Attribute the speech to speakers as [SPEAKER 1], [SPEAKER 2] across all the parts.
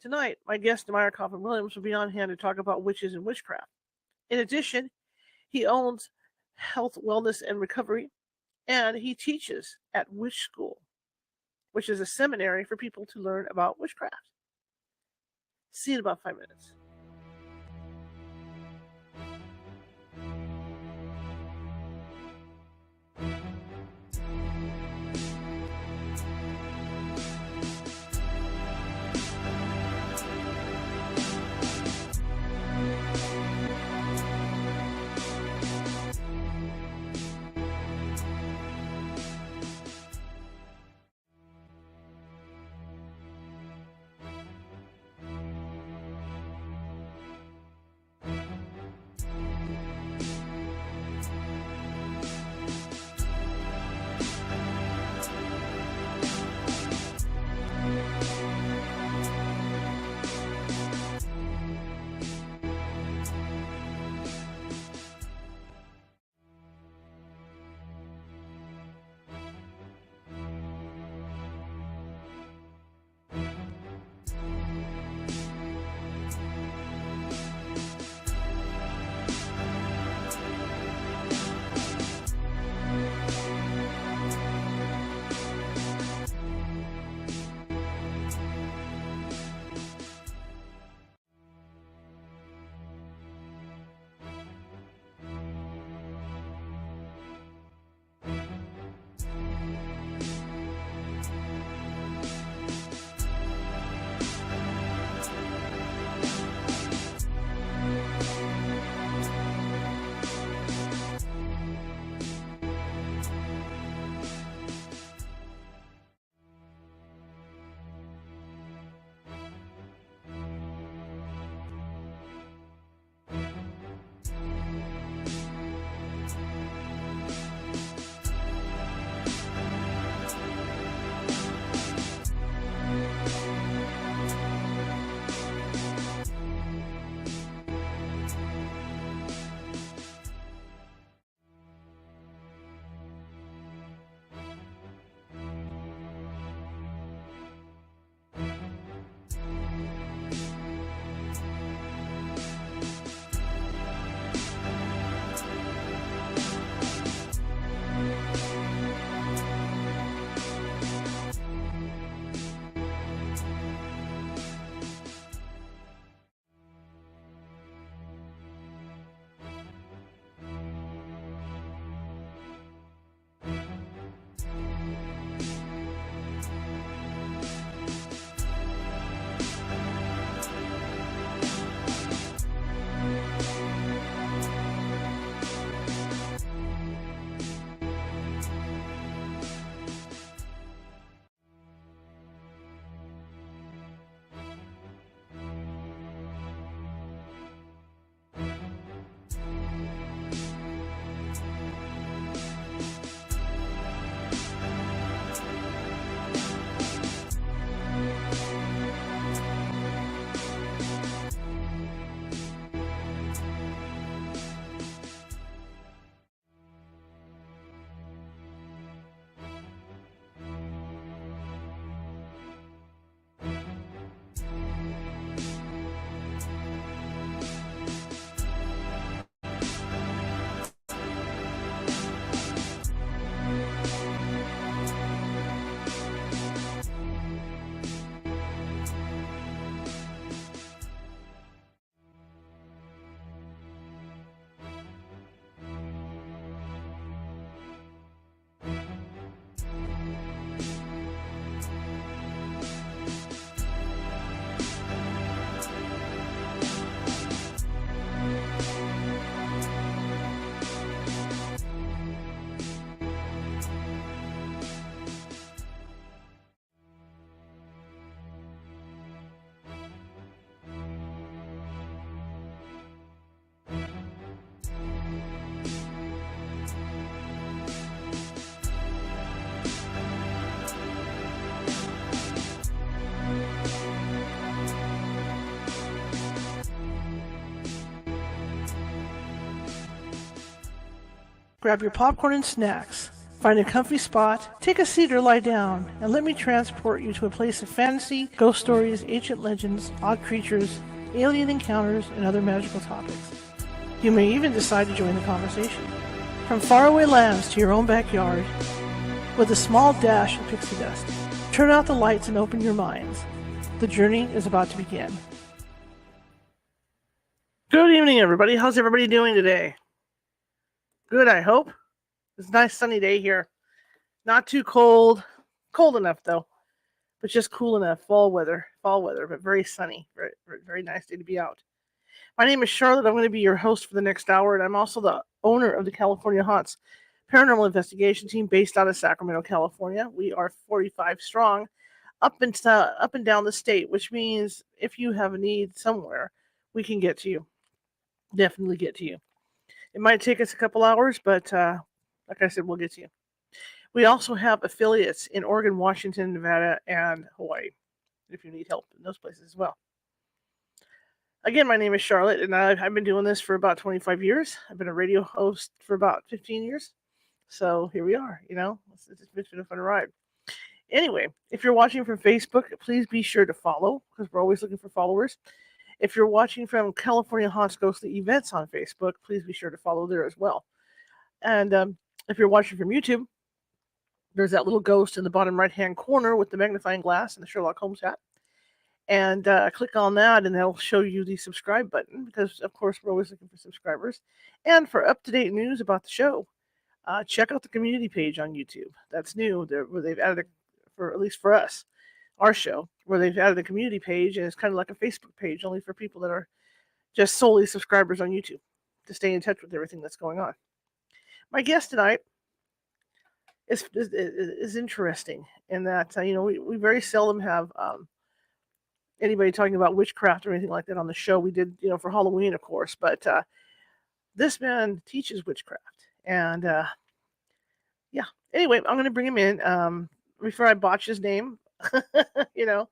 [SPEAKER 1] Tonight, my guest, Demire Coffin-Williams, will be on hand to talk about witches and witchcraft. In addition, he owns Health, Wellness, and Recovery, and he teaches at Witch School, which is a seminary for people to learn about witchcraft. See you in about 5 minutes. Grab your popcorn and snacks. Find a comfy spot, take a seat or lie down, and let me transport you to a place of fantasy, ghost stories, ancient legends, odd creatures, alien encounters, and other magical topics. You may even decide to join the conversation. From faraway lands to your own backyard, with a small dash of pixie dust. Turn out the lights and open your minds. The journey is about to begin. Good evening, everybody. How's everybody doing today? Good, I hope. It's a nice sunny day here. Not too cold. Cold enough, though. But just cool enough. Fall weather, but very sunny. Very, very nice day to be out. My name is Charlotte. I'm going to be your host for the next hour, and I'm also the owner of the California Haunts paranormal investigation team based out of Sacramento, California. We are 45 strong, up and down the state, which means if you have a need somewhere, we can get to you. Definitely get to you. It might take us a couple hours, but like I said, we'll get to you. We also have affiliates in Oregon, Washington, Nevada, and Hawaii, if you need help in those places as well. Again, my name is Charlotte, and I've been doing this for about 25 years. I've been a radio host for about 15 years. So here we are, it's been a fun ride. Anyway, if you're watching from Facebook, please be sure to follow, because we're always looking for followers. If you're watching from California Haunts Ghostly Events on Facebook, please be sure to follow there as well. And if you're watching from YouTube, there's that little ghost in the bottom right-hand corner with the magnifying glass and the Sherlock Holmes hat. And click on that, and that'll show you the subscribe button, because, of course, we're always looking for subscribers. And for up-to-date news about the show, check out the community page on YouTube. That's new, where they've added, at least for us, our show, where they've added a community page, and it's kind of like a Facebook page, only for people that are just solely subscribers on YouTube, to stay in touch with everything that's going on. My guest tonight is interesting in that, we very seldom have anybody talking about witchcraft or anything like that on the show. We did, for Halloween, of course, but this man teaches witchcraft. And yeah, anyway, I'm going to bring him in. Before I botch his name, I'm going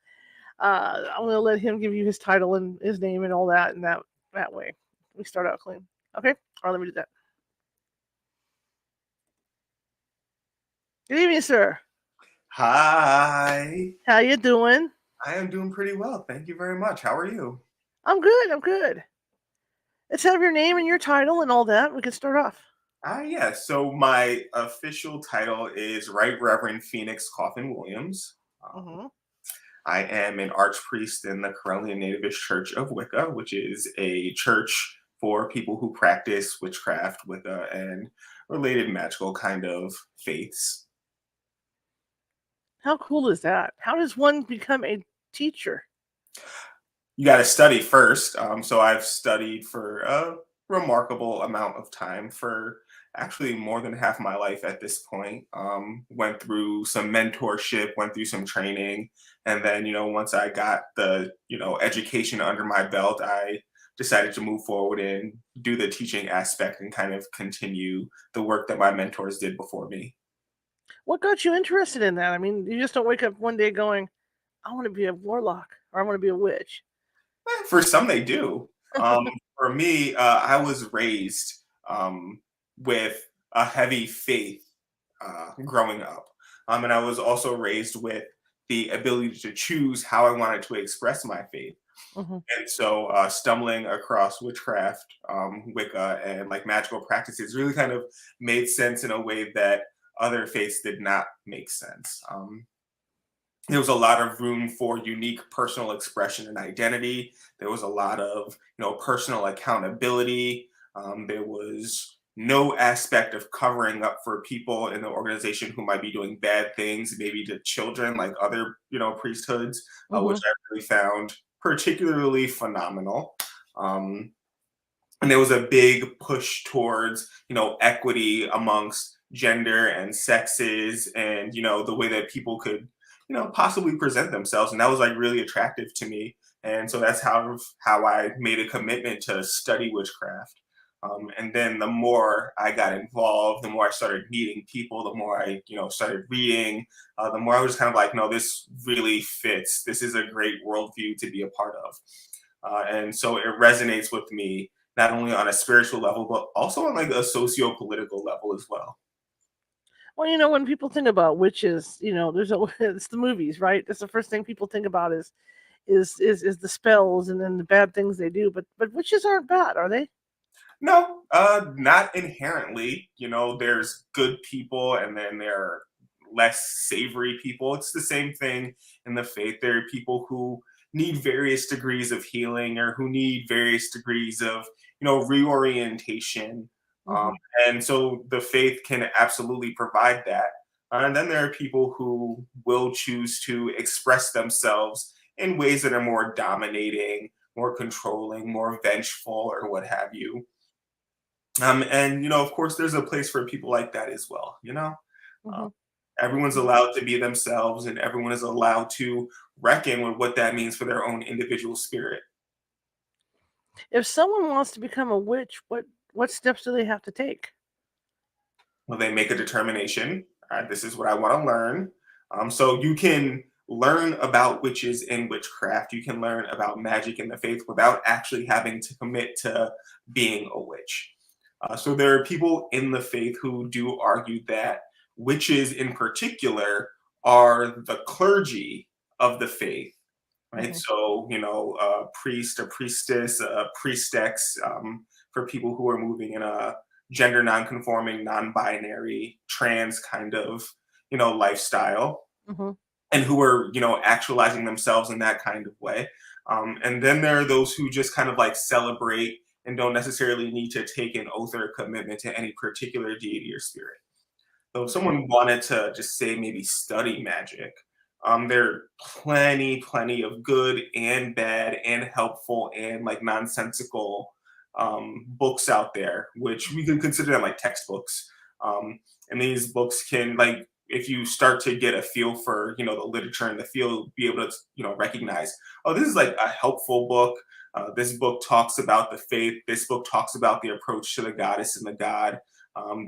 [SPEAKER 1] to let him give you his title and his name and all that, and that way we start out clean. Okay? All right, let me do that. Good evening, sir.
[SPEAKER 2] Hi.
[SPEAKER 1] How you doing?
[SPEAKER 2] I am doing pretty well. Thank you very much. How are you?
[SPEAKER 1] I'm good. Let's have your name and your title and all that. We can start off.
[SPEAKER 2] Yeah. So my official title is Right Reverend Phoenix Coffin-Williams. I am an Archpriest in the Correllian Nativist Church of Wicca, which is a church for people who practice witchcraft, Wicca, and related magical kind of faiths.
[SPEAKER 1] How cool is that? How does one become a teacher?
[SPEAKER 2] You got to study first. So I've studied for a remarkable amount of time, for actually more than half my life at this point. Went through some mentorship, went through some training. And then, once I got the, education under my belt, I decided to move forward and do the teaching aspect and kind of continue the work that my mentors did before me.
[SPEAKER 1] What got you interested in that? I mean, you just don't wake up one day going, I want to be a warlock or I want to be a witch.
[SPEAKER 2] For some, they do. For me, I was raised with a heavy faith growing up. And I was also raised with the ability to choose how I wanted to express my faith. And so stumbling across witchcraft, Wicca, and like magical practices really kind of made sense in a way that other faiths did not make sense. There was a lot of room for unique personal expression and identity. There was a lot of, personal accountability. There was no aspect of covering up for people in the organization who might be doing bad things, maybe to children, like other, priesthoods, which I really found particularly phenomenal. And there was a big push towards, equity amongst gender and sexes, and, the way that people could, possibly present themselves. And that was like really attractive to me. And so that's how I made a commitment to study witchcraft. And then the more I got involved, the more I started meeting people, the more I, started reading, the more I was kind of like, no, this really fits. This is a great worldview to be a part of. And so it resonates with me, not only on a spiritual level, but also on like a socio-political level as well.
[SPEAKER 1] Well, when people think about witches, there's it's the movies, right? That's the first thing people think about is the spells and then the bad things they do. But witches aren't bad, are they?
[SPEAKER 2] No, not inherently. There's good people and then there are less savory people. It's the same thing in the faith. There are people who need various degrees of healing or who need various degrees of, reorientation. Um,
[SPEAKER 1] Hmm.
[SPEAKER 2] and so the faith can absolutely provide that. And then there are people who will choose to express themselves in ways that are more dominating, more controlling, more vengeful, or what have you. And of course, there's a place for people like that as well. Uh,
[SPEAKER 1] Hmm.
[SPEAKER 2] everyone's allowed to be themselves, and everyone is allowed to reckon with what that means for their own individual spirit.
[SPEAKER 1] If someone wants to become a witch, what steps do they have to take?
[SPEAKER 2] Well, they make a determination. This is what I want to learn. So you can learn about witches and witchcraft. You can learn about magic and the faith without actually having to commit to being a witch. So there are people in the faith who do argue that witches, in particular, are the clergy of the faith, right?
[SPEAKER 1] Hmm.
[SPEAKER 2] So a priest, a priestess, a priestex, for people who are moving in a gender non-conforming, non-binary, trans kind of lifestyle,
[SPEAKER 1] Hmm.
[SPEAKER 2] and who are actualizing themselves in that kind of way. And then there are those who just kind of like celebrate and don't necessarily need to take an oath or a commitment to any particular deity or spirit. So if
[SPEAKER 1] Okay.
[SPEAKER 2] someone wanted to just say maybe study magic, there are plenty of good and bad and helpful and like nonsensical books out there, which we can consider them like textbooks. Um, and these books can like, if you start to get a feel for the literature and the field, be able to recognize, oh, this is like a helpful book. This book talks about the faith. This book talks about the approach to the goddess and the god.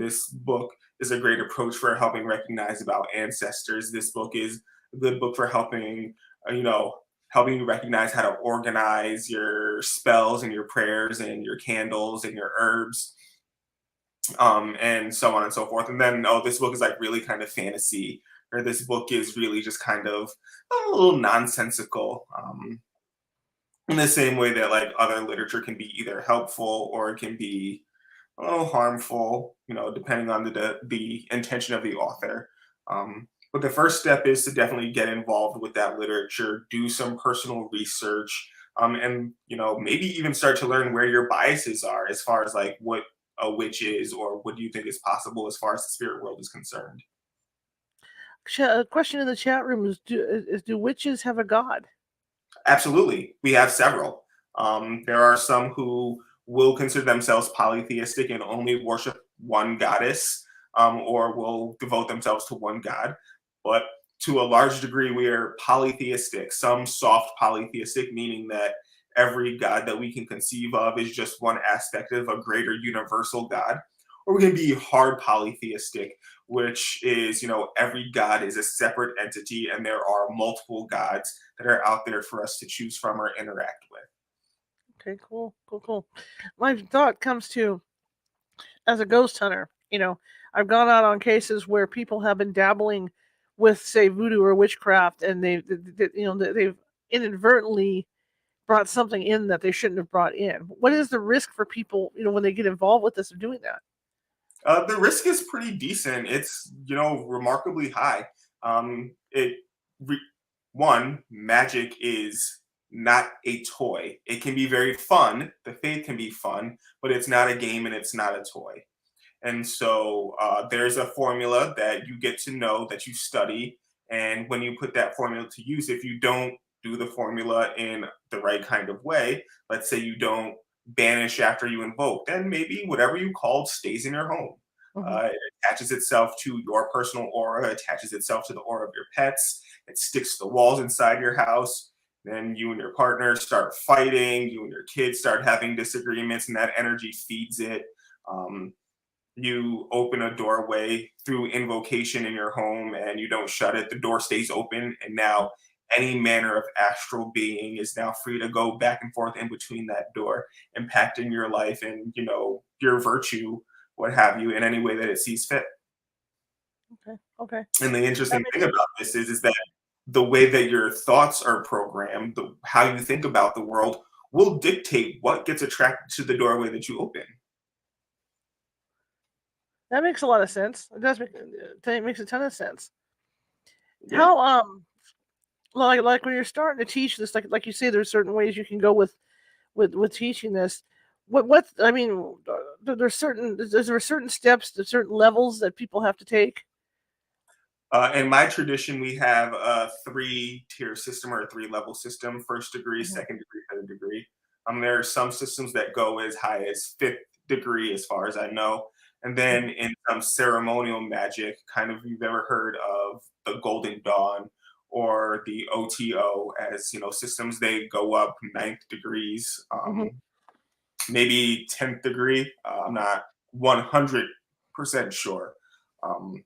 [SPEAKER 2] This book is a great approach for helping recognize about ancestors. This book is a good book for helping you recognize how to organize your spells and your prayers and your candles and your herbs, and so on and so forth. And then, oh, this book is like really kind of fantasy, or this book is really just kind of a little nonsensical. In the same way that like other literature can be either helpful or it can be harmful, depending on the intention of the author. But the first step is to definitely get involved with that literature, do some personal research, and maybe even start to learn where your biases are as far as like what a witch is or what do you think is possible as far as the spirit world is concerned.
[SPEAKER 1] A question in the chat room is do witches have a god?
[SPEAKER 2] Absolutely. We have several. There are some who will consider themselves polytheistic and only worship one goddess, or will devote themselves to one god. But to a large degree, we are polytheistic, some soft polytheistic, meaning that every god that we can conceive of is just one aspect of a greater universal god. Or we can be hard polytheistic, which is, every god is a separate entity and there are multiple gods that are out there for us to choose from or interact with.
[SPEAKER 1] Okay, cool. My thought comes to, as a ghost hunter, I've gone out on cases where people have been dabbling with, say, voodoo or witchcraft, and they've inadvertently brought something in that they shouldn't have brought in. What is the risk for people, when they get involved with this, of doing that?
[SPEAKER 2] The risk is pretty decent. It's remarkably high. It re- One, magic is not a toy. It can be very fun. The faith can be fun, but it's not a game and it's not a toy. And so there's a formula that you get to know that you study. And when you put that formula to use, if you don't do the formula in the right kind of way, let's say you don't banish after you invoke, then maybe whatever you called stays in your home.
[SPEAKER 1] Hmm.
[SPEAKER 2] It attaches itself to your personal aura, attaches itself to the aura of your pets, it sticks to the walls inside your house. Then you and your partner start fighting, you and your kids start having disagreements, and that energy feeds it. Um, you open a doorway through invocation in your home and you don't shut it, the door stays open. And now any manner of astral being is now free to go back and forth in between that door, impacting your life and, your virtue, what have you, in any way that it sees fit.
[SPEAKER 1] Okay.
[SPEAKER 2] And the
[SPEAKER 1] That
[SPEAKER 2] interesting
[SPEAKER 1] makes
[SPEAKER 2] thing about this is that the way that your thoughts are programmed, how you think about the world, will dictate what gets attracted to the doorway that you open.
[SPEAKER 1] that makes a lot of sense. It does make it makes a ton of sense.
[SPEAKER 2] Yeah.
[SPEAKER 1] How like when you're starting to teach this, like you say, there's certain ways you can go with teaching this. What I mean, is there certain steps, to certain levels that people have to take?
[SPEAKER 2] In my tradition, we have a three-tier system or a three-level system: first degree,
[SPEAKER 1] Mhm,
[SPEAKER 2] second degree, third degree. There are some systems that go as high as fifth degree, as far as I know. And then
[SPEAKER 1] mhm,
[SPEAKER 2] in some ceremonial magic, kind of, you've ever heard of the Golden Dawn or the OTO, as systems, they go up ninth degrees,
[SPEAKER 1] mhm,
[SPEAKER 2] maybe 10th degree. I'm not 100% sure. Um,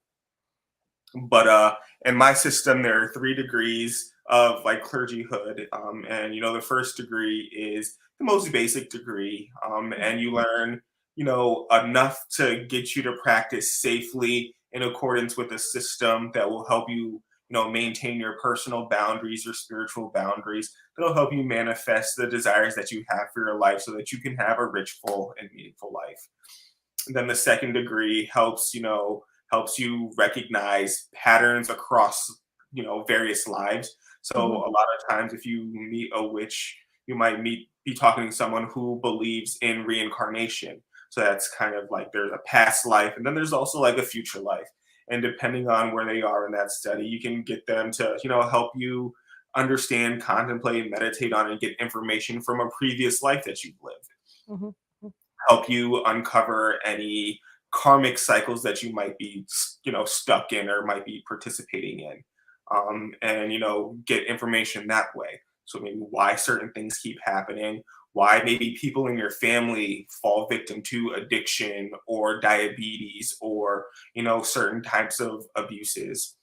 [SPEAKER 2] but in my system, there are 3 degrees of like clergyhood, and the first degree is the most basic degree,
[SPEAKER 1] mhm,
[SPEAKER 2] and you learn enough to get you to practice safely in accordance with a system that will help you maintain your personal boundaries, your spiritual boundaries. That'll help you manifest the desires that you have for your life, so that you can have a rich, full, and meaningful life. And then the second degree helps you recognize patterns across various lives. So
[SPEAKER 1] mhm,
[SPEAKER 2] a lot of times, if you meet a witch, you might be talking to someone who believes in reincarnation. So that's kind of like, there's a past life, and then there's also like a future life. And depending on where they are in that study, you can get them to help you understand, contemplate, meditate on, and get information from a previous life that you've lived.
[SPEAKER 1] mhm, mhm.
[SPEAKER 2] Help you uncover any karmic cycles that you might be stuck in or might be participating in, and get information that way. So maybe why certain things keep happening, why maybe people in your family fall victim to addiction or diabetes, or certain types of abuses.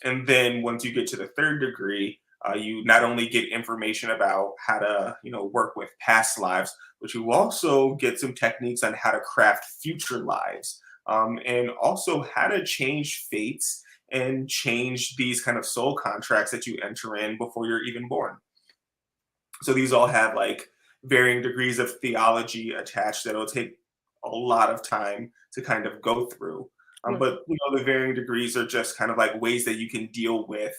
[SPEAKER 2] And then once you get to the third degree, you not only get information about how to, work with past lives, but you also get some techniques on how to craft future lives, and also how to change fates and change these kind of soul contracts that you enter in before you're even born. So these all have like varying degrees of theology attached that'll take a lot of time to kind of go through.
[SPEAKER 1] Right.
[SPEAKER 2] But the varying degrees are just kind of like ways that you can deal with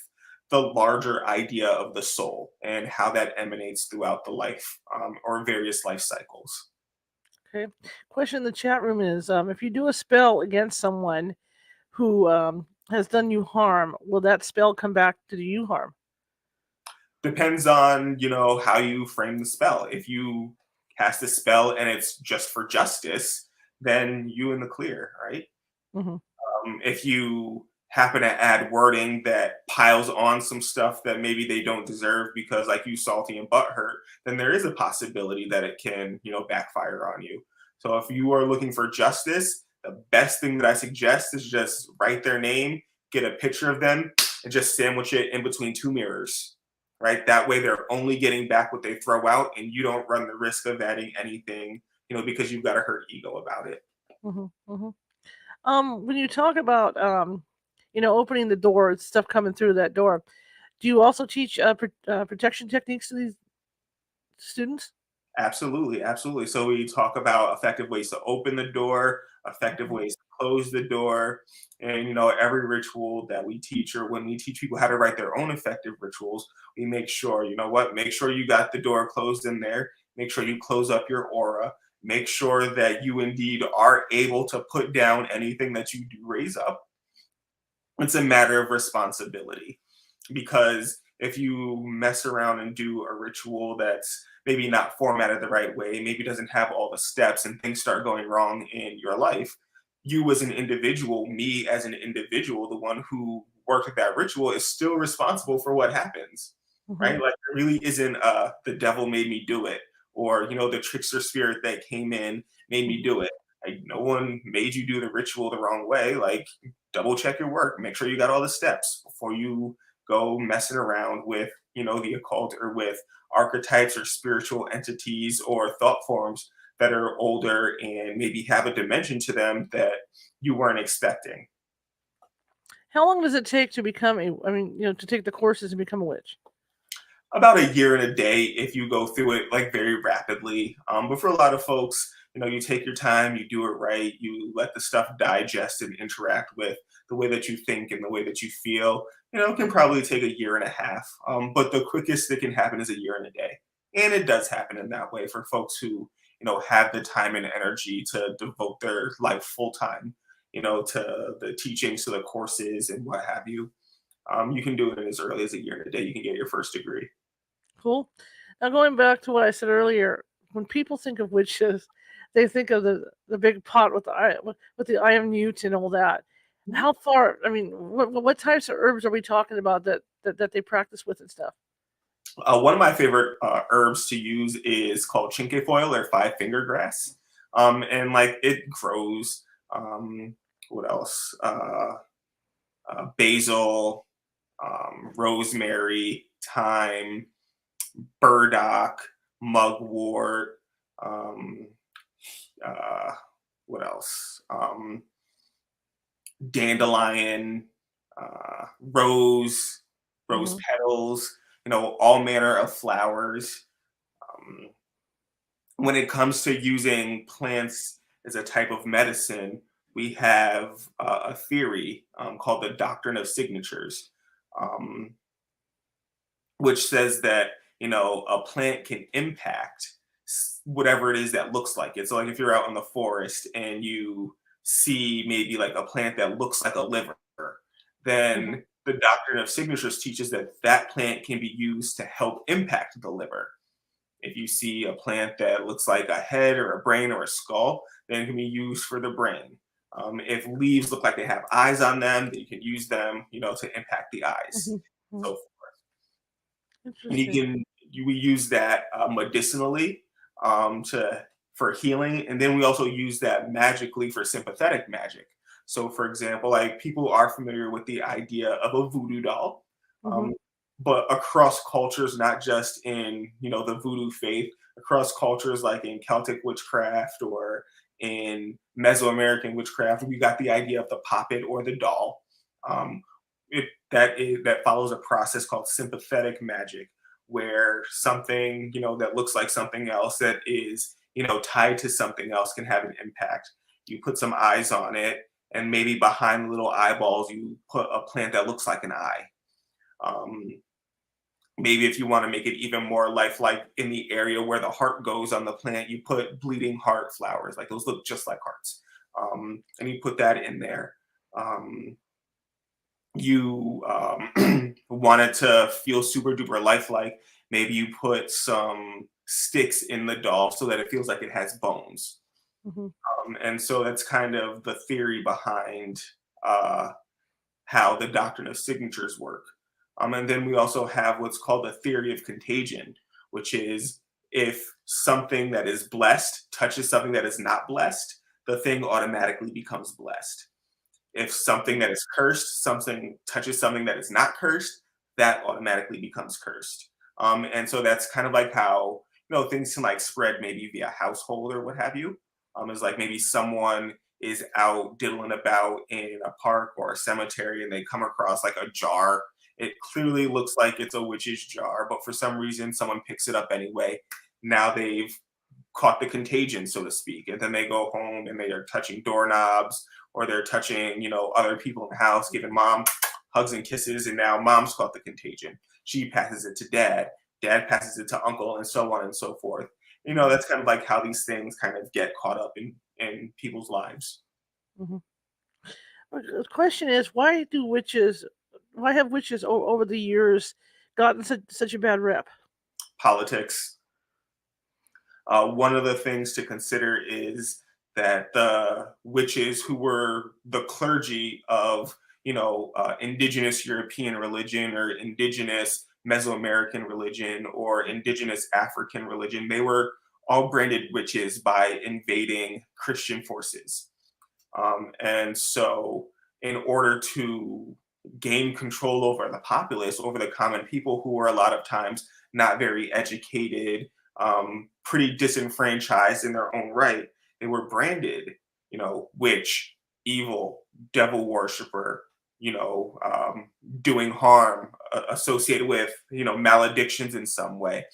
[SPEAKER 2] the larger idea of the soul and how that emanates throughout the life, or various life cycles.
[SPEAKER 1] Okay. Question in the chat room is, if you do a spell against someone who has done you harm, will that spell come back to do you harm?
[SPEAKER 2] Depends on how you frame the spell. If you cast a spell and it's just for justice, then you in the clear, right?
[SPEAKER 1] Hmm.
[SPEAKER 2] If you happen to add wording that piles on some stuff that maybe they don't deserve because, like, you salty and butthurt, then there is a possibility that it can backfire on you. So if you are looking for justice, the best thing that I suggest is just write their name, get a picture of them, and just sandwich it in between 2 mirrors. Right, that way they're only getting back what they throw out, and you don't run the risk of adding anything because you've got a hurt ego about it.
[SPEAKER 1] Hmm. Hmm. When you talk about opening the door, stuff coming through that door, do you also teach protection techniques to these students?
[SPEAKER 2] Absolutely, absolutely. So we talk about effective ways to open the door, effective
[SPEAKER 1] Mhm,
[SPEAKER 2] ways to close the door, and every ritual that we teach, or when we teach people how to write their own effective rituals, we make sure, make sure you got the door closed in there. Make sure you close up your aura. Make sure that you indeed are able to put down anything that you do raise up. It's a matter of responsibility, because if you mess around and do a ritual that's maybe not formatted the right way, maybe doesn't have all the steps, and things start going wrong in your life, you as an individual, me as an individual, the one who worked at that ritual, is still responsible for what happens,
[SPEAKER 1] mhm,
[SPEAKER 2] right? Like, there really isn't the devil made me do it, or the trickster spirit that came in made me
[SPEAKER 1] mhm,
[SPEAKER 2] do it. Like, no one made you do the ritual the wrong way. Like, double check your work, make sure you got all the steps before you go messing around with the occult, or with archetypes or spiritual entities or thought forms that are older and maybe have a dimension to them that you weren't expecting.
[SPEAKER 1] How long does it take to become to take the courses and become a witch?
[SPEAKER 2] About a year and a day if you go through it like very rapidly. But for a lot of folks, you take your time, you do it right, you let the stuff digest and interact with the way that you think and the way that you feel. It can probably take a year and a half. But the quickest that can happen is a year and a day. And it does happen in that way for folks who, have the time and energy to devote their life full time, to the teachings, to the courses and what have you. You can do it in as early as a year and a day. You can get your first degree.
[SPEAKER 1] Cool. Now going back to what I said earlier, when people think of witches, they think of the big pot with the iron newt and all that. How far? I mean, what types of herbs are we talking about that they practice with and stuff?
[SPEAKER 2] One of my favorite herbs to use is called cinquefoil or five finger grass. And like it grows. What else? Basil, rosemary, thyme, burdock, mugwort. Um, what else? Dandelion, rose
[SPEAKER 1] Hmm.
[SPEAKER 2] petals. All manner of flowers. Um, when it comes to using plants as a type of medicine, we have a theory called the doctrine of signatures, um, which says that a plant can impact whatever it is that looks like it. So, like if you're out in the forest and you see maybe like a plant that looks like a liver,
[SPEAKER 1] Hmm.
[SPEAKER 2] then the doctrine of signatures teaches that that plant can be used to help impact the liver. If you see a plant that looks like a head or a brain or a skull, then it can be used for the brain. If leaves look like they have eyes on them, then you can use them, to impact the eyes.
[SPEAKER 1] Hmm.
[SPEAKER 2] So and
[SPEAKER 1] Interesting.
[SPEAKER 2] we use that medicinally to for healing, and then we also use that magically for sympathetic magic. So, for example, like people are familiar with the idea of a voodoo doll,
[SPEAKER 1] Hmm.
[SPEAKER 2] um, but across cultures, not just in the voodoo faith, across cultures like in Celtic witchcraft or in Mesoamerican witchcraft, we got the idea of the puppet or the doll. Um, that follows a process called sympathetic magic, where something that looks like something else that is tied to something else can have an impact. You put some eyes on it, and maybe behind the little eyeballs you put a plant that looks like an eye. um, Maybe if you want to make it even more lifelike, in the area where the heart goes on the plant, you put bleeding heart flowers, like those look just like hearts. And you put that in there. um, you want it to feel super duper lifelike, maybe you put some sticks in the doll so that it feels like it has bones.
[SPEAKER 1] Hmm.
[SPEAKER 2] And so that's kind of the theory behind uh, how the doctrine of signatures work. And then we also have what's called the theory of contagion, which is if something that is blessed touches something that is not blessed, the thing automatically becomes blessed. If something that is cursed, something touches something that is not cursed, that automatically becomes cursed. And so that's kind of like how things can like spread maybe via household or what have you. Is like maybe someone is out diddling about in a park or a cemetery and they come across like a jar. It clearly looks like it's a witch's jar, but for some reason someone picks it up anyway. Now they've caught the contagion, so to speak. And then they go home and they are touching doorknobs or they're touching, other people in the house, giving mom hugs and kisses. And now mom's caught the contagion. She passes it to dad. Dad passes it to uncle, and so on and so forth. That's kind of like how these things kind of get caught up in people's lives.
[SPEAKER 1] Hmm. The question is, why have witches over the years gotten such a bad rep?
[SPEAKER 2] Politics. One of the things to consider is that the witches who were the clergy of, indigenous European religion or indigenous Mesoamerican religion or indigenous African religion, they were all branded witches by invading Christian forces. And so, in order to gain control over the populace, over the common people who were a lot of times not very educated, pretty disenfranchised in their own right, they were branded, witch, evil, devil worshiper, doing harm associated with, maledictions in some way.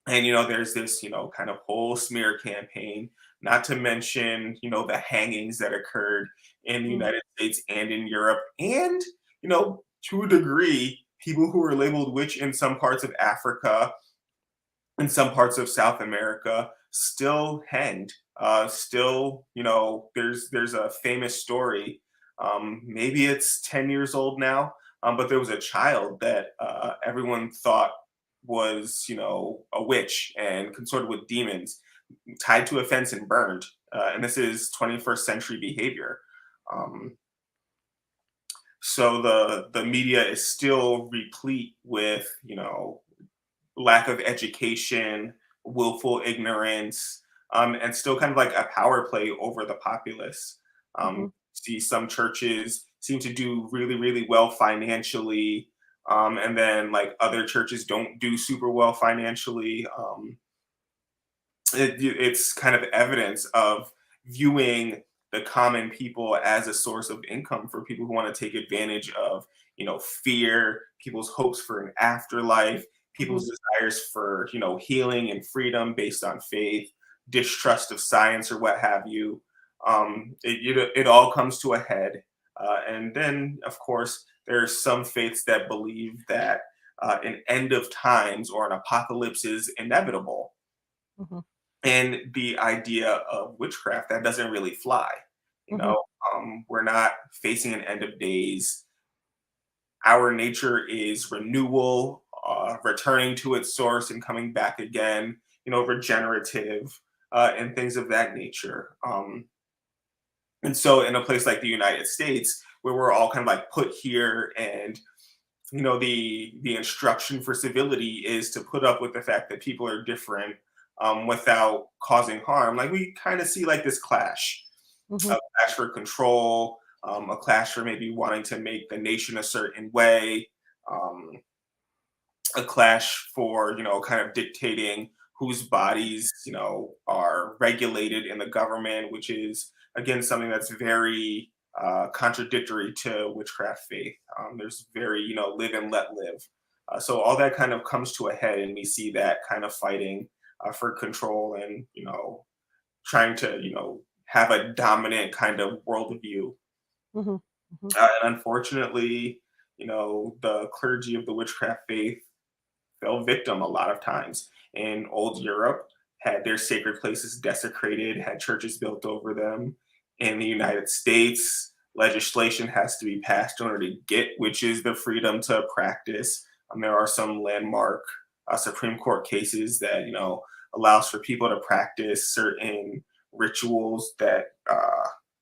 [SPEAKER 2] And, there's this, kind of whole smear campaign, not to mention, the hangings that occurred in the
[SPEAKER 1] Mhm.
[SPEAKER 2] United States and in Europe. And, to a degree, people who were labeled witch in some parts of Africa, in some parts of South America, still hanged. Still, there's a famous story. Maybe it's 10 years old now, but there was a child that everyone thought was, a witch and consorted with demons, tied to a fence and burned. And this is 21st century behavior. Um, so the media is still replete with, lack of education, willful ignorance, and still kind of like a power play over the populace.
[SPEAKER 1] Mhm.
[SPEAKER 2] See, some churches seem to do really, really well financially, and then like other churches don't do super well financially. It's kind of evidence of viewing the common people as a source of income for people who want to take advantage of, fear, people's hopes for an afterlife,
[SPEAKER 1] Mhm.
[SPEAKER 2] people's desires for, healing and freedom based on faith, distrust of science or what have you. It all comes to a head. And then, of course, there are some faiths that believe that an end of times or an apocalypse is inevitable,
[SPEAKER 1] Mhm.
[SPEAKER 2] and the idea of witchcraft that doesn't really fly. you
[SPEAKER 1] Mhm.
[SPEAKER 2] know we're not facing an end of days. Our nature is renewal, returning to its source and coming back again, regenerative, and things of that nature. And so in a place like the United States, where we're all kind of like put here, and the instruction for civility is to put up with the fact that people are different, without causing harm. Like, we kind of see like this clash,
[SPEAKER 1] Mhm.
[SPEAKER 2] a clash for control, a clash for maybe wanting to make the nation a certain way, um, a clash for, kind of dictating whose bodies, are regulated in the government, which is again something that's very contradictory to witchcraft faith. There's very, live and let live. So all that kind of comes to a head, and we see that kind of fighting for control, and trying to, have a dominant kind of worldview.
[SPEAKER 1] Mhm. Mhm.
[SPEAKER 2] And unfortunately, the clergy of the witchcraft faith fell victim a lot of times. In old Europe, had their sacred places desecrated, had churches built over them. In the United States, legislation has to be passed in order to get witches the freedom to practice. There are some landmark Supreme Court cases that, allows for people to practice certain rituals that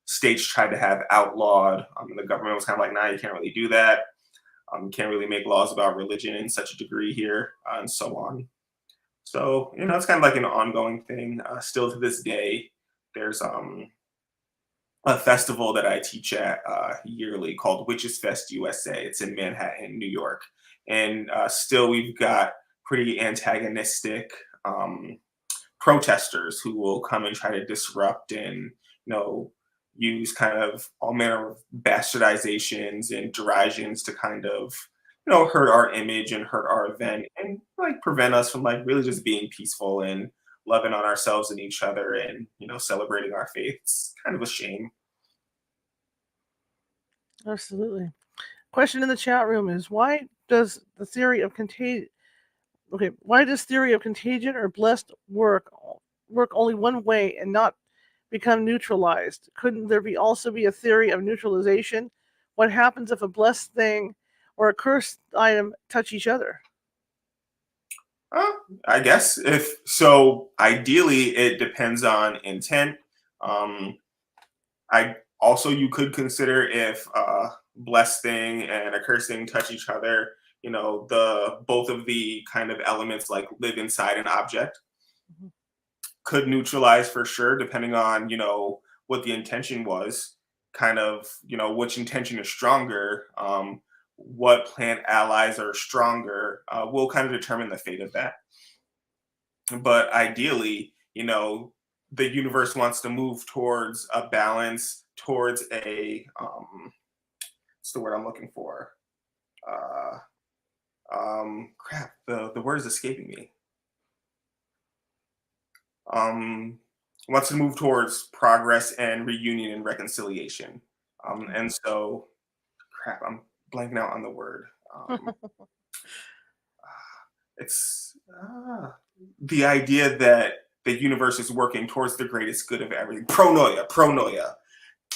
[SPEAKER 2] states tried to have outlawed. And the government was kind of like, nah, you can't really do that. Can't really make laws about religion in such a degree here, and so on. So, it's kind of like an ongoing thing. Still to this day, there's a festival that I teach at yearly called Witches Fest USA. It's in Manhattan, New York. And still, we've got pretty antagonistic protesters who will come and try to disrupt, and use kind of all manner of bastardizations and derisions to kind of hurt our image and hurt our event, and like prevent us from like really just being peaceful and loving on ourselves and each other, and celebrating our faith. It's kind of a shame.
[SPEAKER 1] Absolutely. Question in the chat room is, why does theory of contagion or blessed work only one way and not become neutralized? Couldn't there also be a theory of neutralization? What happens if a blessed thing or a cursed item touch each other?
[SPEAKER 2] Uh, I guess, if so, ideally it depends on intent. Um, I also, you could consider if blessed thing and a cursed thing touch each other, the both of the kind of elements like live inside an object,
[SPEAKER 1] Mhm.
[SPEAKER 2] could neutralize for sure, depending on, what the intention was, kind of, which intention is stronger, what plant allies are stronger, will kind of determine the fate of that. But ideally, the universe wants to move towards a balance, towards what's the word I'm looking for? Uh, Crap, the word is escaping me. Wants to move towards progress and reunion and reconciliation. And so, crap, I'm blanking out on the word. It's the idea that the universe is working towards the greatest good of everything. Pronoia.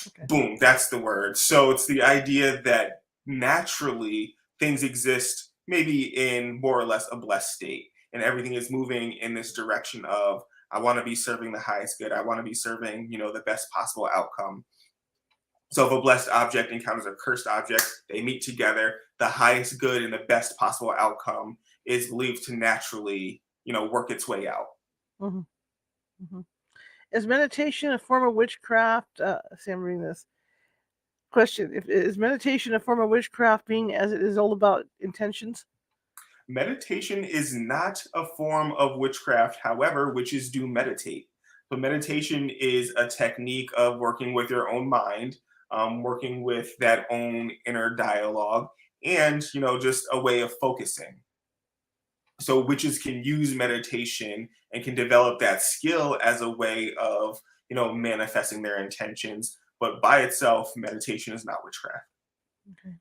[SPEAKER 1] Okay.
[SPEAKER 2] Boom, that's the word. So it's the idea that naturally things exist maybe in more or less a blessed state, and everything is moving in this direction of I want to be serving the highest good. I want to be serving, the best possible outcome. So if a blessed object encounters a cursed object, they meet together. The highest good and the best possible outcome is believed to naturally, work its way out.
[SPEAKER 1] Mhm, mhm. Is meditation a form of witchcraft? See, I'm reading this question. Is meditation a form of witchcraft, being as it is all about intentions?
[SPEAKER 2] Meditation is not a form of witchcraft, however, witches do meditate. But meditation is a technique of working with your own mind, working with that own inner dialogue, and just a way of focusing. So witches can use meditation and can develop that skill as a way of manifesting their intentions. But by itself, meditation is not witchcraft.
[SPEAKER 1] Okay.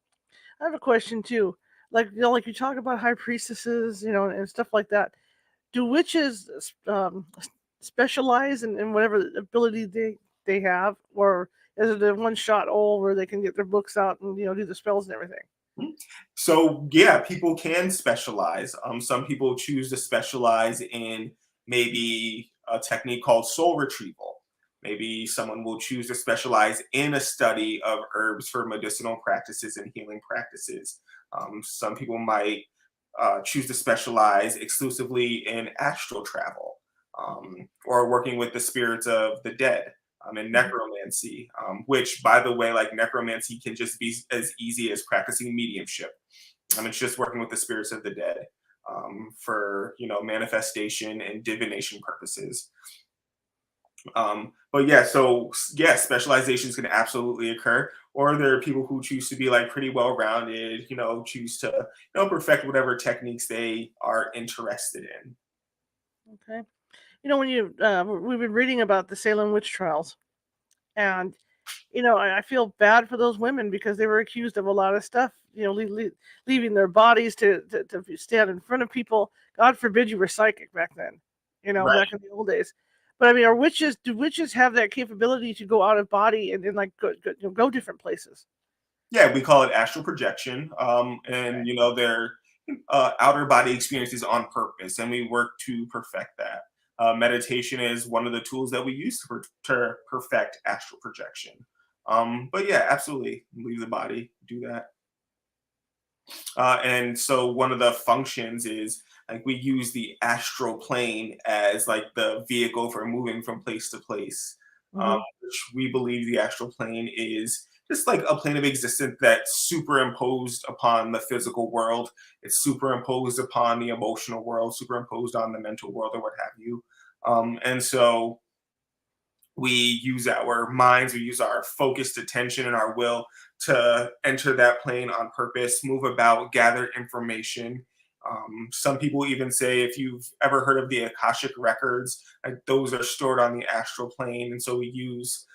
[SPEAKER 1] I have a question too. Like you talk about high priestesses, and stuff like that. Do witches specialize in whatever ability they have, or is it a one shot all where they can get their books out and do the spells and everything?
[SPEAKER 2] So yeah, people can specialize. Some people choose to specialize in maybe a technique called soul retrieval. Maybe someone will choose to specialize in a study of herbs for medicinal practices and healing practices. Some people might choose to specialize exclusively in astral travel, or working with the spirits of the dead, and
[SPEAKER 1] Mhm.
[SPEAKER 2] necromancy, which, by the way, like necromancy can just be as easy as practicing mediumship. It's just working with the spirits of the dead, for manifestation and divination purposes. But yeah, so yeah, specializations can absolutely occur, or there are people who choose to be like pretty well rounded, choose to perfect whatever techniques they are interested in.
[SPEAKER 1] Okay. When we've been reading about the Salem witch trials, and I feel bad for those women because they were accused of a lot of stuff. Leaving their bodies to stand in front of people. God forbid you were psychic back then.
[SPEAKER 2] Right.
[SPEAKER 1] Back in the old days. But I mean, do witches have that capability to go out of body and like go different places?
[SPEAKER 2] Yeah, we call it astral projection,
[SPEAKER 1] Okay.
[SPEAKER 2] and their outer body experiences on purpose, and we work to perfect that. Meditation is one of the tools that we use to perfect astral projection. But yeah, absolutely, leave the body, do that. And so one of the functions is like we use the astral plane as like the vehicle for moving from place to place,
[SPEAKER 1] Hmm.
[SPEAKER 2] which we believe the astral plane is just like a plane of existence that's superimposed upon the physical world. It's superimposed upon the emotional world, superimposed on the mental world, or what have you. And so we use our minds, we use our focused attention and our will to enter that plane on purpose, move about, gather information. Some people even say, if you've ever heard of the Akashic records, like those are stored on the astral plane. And so we use,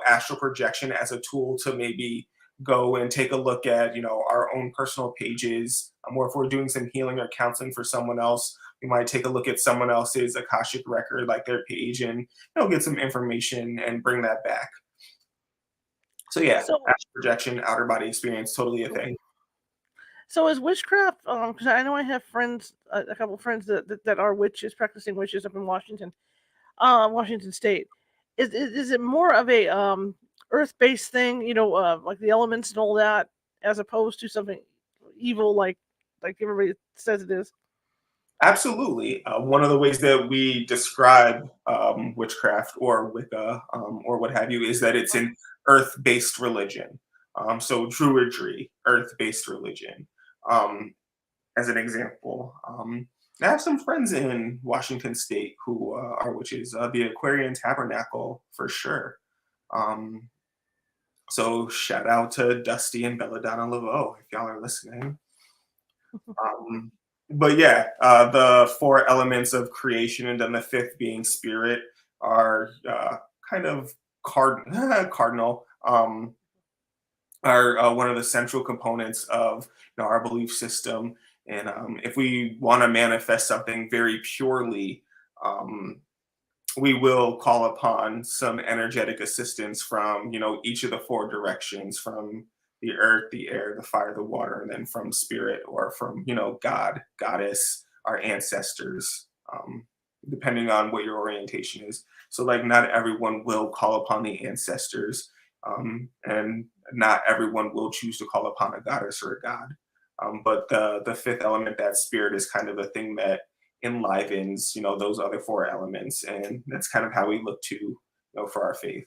[SPEAKER 2] astral projection as a tool to maybe go and take a look at, our own personal pages, or if we're doing some healing or counseling for someone else, we might take a look at someone else's Akashic record, like their page, and get some information and bring that back. So yeah,
[SPEAKER 1] So
[SPEAKER 2] astral projection, outer body experience, totally a thing.
[SPEAKER 1] So is witchcraft? Because I know I have friends, a couple friends that are witches, practicing witches up in Washington, Washington State. Is it more of a earth-based thing? Like the elements and all that, as opposed to something evil like everybody says it is.
[SPEAKER 2] Absolutely. One of the ways that we describe witchcraft or Wicca, or what have you, is that it's an earth-based religion. So Druidry, earth-based religion. Um, as an example, I have some friends in Washington State who are witches. The Aquarian Tabernacle, for sure. Um, So shout out to Dusty and Belladonna Laveau if y'all are listening. Um, but yeah, the four elements of creation and then the fifth being spirit are kind of cardinal. Are one of the central components of our belief system. And if we want to manifest something very purely, um, we will call upon some energetic assistance from each of the four directions, from the earth, the air, the fire, the water, and then from spirit, or from God, goddess, our ancestors, depending on what your orientation is. So like not everyone will call upon the ancestors, and not everyone will choose to call upon a goddess or a god. But the fifth element, that spirit, is kind of the thing that enlivens those other four elements, and that's kind of how we look to for our faith.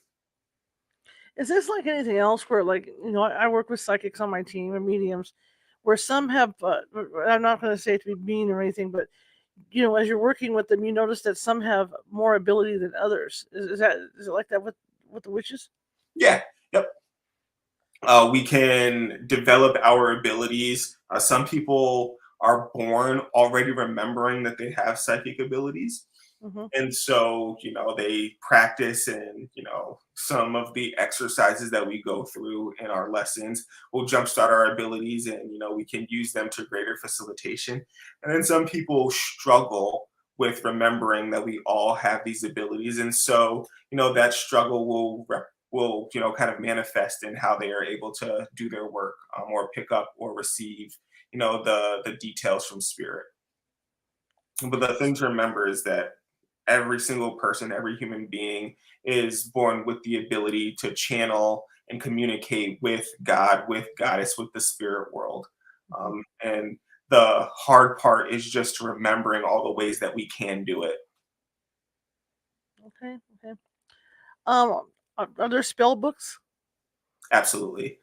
[SPEAKER 1] Is this like anything else where, like, I work with psychics on my team and mediums, where some have, I'm not going to say it to be mean or anything, but, as you're working with them, you notice that some have more ability than others. Is it like that with the witches?
[SPEAKER 2] Yeah. Yep. We can develop our abilities. Some people are born already remembering that they have psychic abilities.
[SPEAKER 1] Mm-hmm.
[SPEAKER 2] And so, they practice, and, some of the exercises that we go through in our lessons will jumpstart our abilities, and, we can use them to greater facilitation. And then some people struggle with remembering that we all have these abilities. And so, that struggle will kind of manifest in how they are able to do their work, or pick up or receive the details from spirit. But the thing to remember is that every single person, every human being, is born with the ability to channel and communicate with God, with goddess, with the spirit world. And the hard part is just remembering all the ways that we can do it.
[SPEAKER 1] Okay. Okay. Um, are there spell books?
[SPEAKER 2] Absolutely.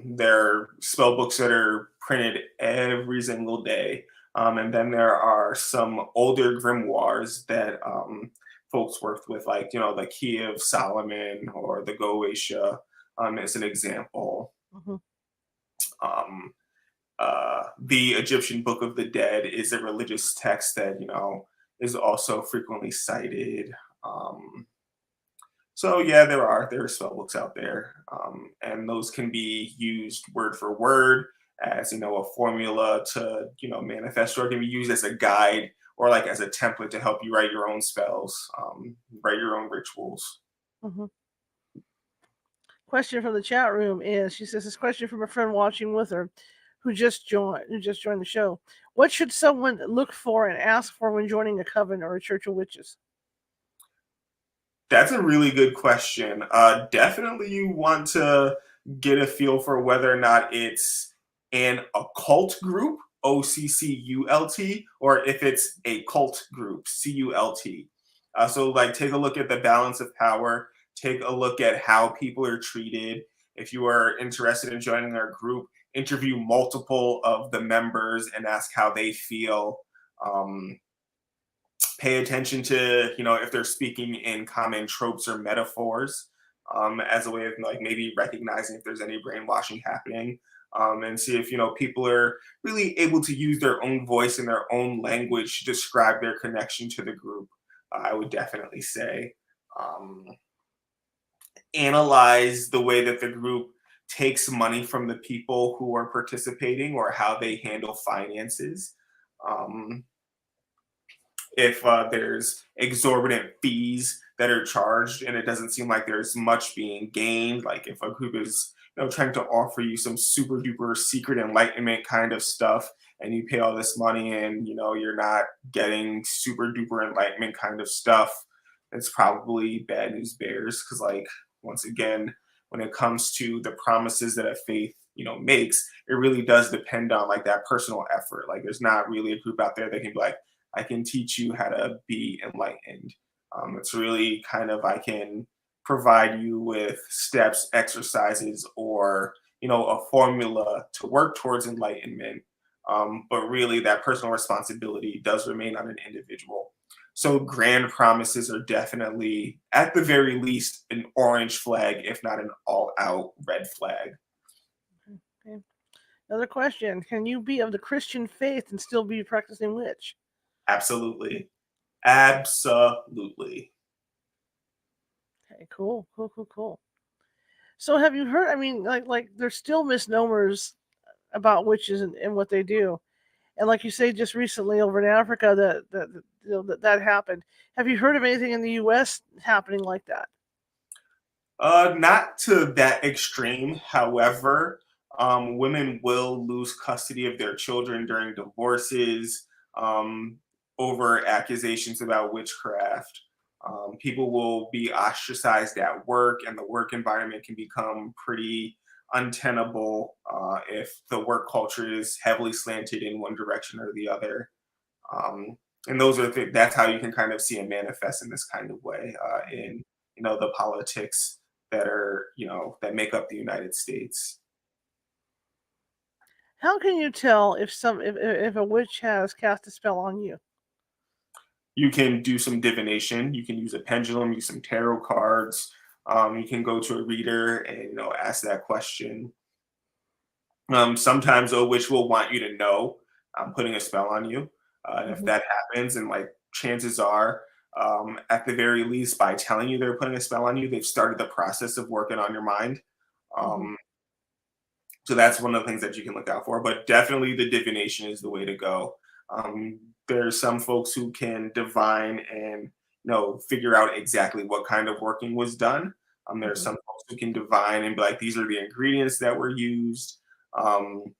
[SPEAKER 2] There are spell books that are printed every single day. And then there are some older grimoires that folks worked with, like, the Key of Solomon or the Goetia, as an example.
[SPEAKER 1] Hmm.
[SPEAKER 2] Um, the Egyptian Book of the Dead is a religious text that, is also frequently cited. Um, So yeah, there are spell books out there, and those can be used word for word as a formula to manifest, or it can be used as a guide or like as a template to help you write your own spells, write your own rituals.
[SPEAKER 1] Hmm. Question from the chat room is, she says, this question from a friend watching with her who just joined the show. What should someone look for and ask for when joining a coven or a church of witches?
[SPEAKER 2] That's a really good question. Definitely, you want to get a feel for whether or not it's an occult group, OCCULT, or if it's a cult group, CULT. So, like, take a look at the balance of power, take a look at how people are treated. If you are interested in joining our group, interview multiple of the members and ask how they feel. Um, Pay attention to if they're speaking in common tropes or metaphors, as a way of like maybe recognizing if there's any brainwashing happening, and see if people are really able to use their own voice and their own language to describe their connection to the group. I would definitely say, um, analyze the way that the group takes money from the people who are participating, or how they handle finances. um, if there's exorbitant fees that are charged and it doesn't seem like there's much being gained, like if a group is trying to offer you some super duper secret enlightenment kind of stuff, and you pay all this money and you're not getting super duper enlightenment kind of stuff, it's probably bad news bears. Because, like, once again, when it comes to the promises that a faith makes, it really does depend on like that personal effort. Like, there's not really a group out there that can be like, I can teach you how to be enlightened. It's really kind of, I can provide you with steps, exercises, or a formula to work towards enlightenment. But really, that personal responsibility does remain on an individual. So grand promises are definitely, at the very least, an orange flag, if not an all-out red flag.
[SPEAKER 1] Okay. Another question: can you be of the Christian faith and still be a practicing witch?
[SPEAKER 2] Absolutely. Absolutely.
[SPEAKER 1] Okay, cool, cool, cool, cool. So have you heard? I mean, like there's still misnomers about witches and what they do, and like you say, just recently over in Africa that happened. Have you heard of anything in the U.S. happening like that?
[SPEAKER 2] Not to that extreme. However, women will lose custody of their children during divorces, um, over accusations about witchcraft. People will be ostracized at work, and the work environment can become pretty untenable if the work culture is heavily slanted in one direction or the other. Um, and that's how you can kind of see it manifest in this kind of way in the politics that are that make up the United States.
[SPEAKER 1] How can you tell if a witch has cast a spell on you?
[SPEAKER 2] You can do some divination. You can use a pendulum, use some tarot cards. You can go to a reader and ask that question. Sometimes a witch will want you to know I'm putting a spell on you. And if
[SPEAKER 1] Hmm.
[SPEAKER 2] that happens, and like chances are, at the very least, by telling you they're putting a spell on you, they've started the process of working on your mind.
[SPEAKER 1] Hmm.
[SPEAKER 2] Um, so that's one of the things that you can look out for. But definitely, the divination is the way to go. Um, there's some folks who can divine and figure out exactly what kind of working was done. There are
[SPEAKER 1] Hmm.
[SPEAKER 2] some folks who can divine and be like, these are the ingredients that were used. Um,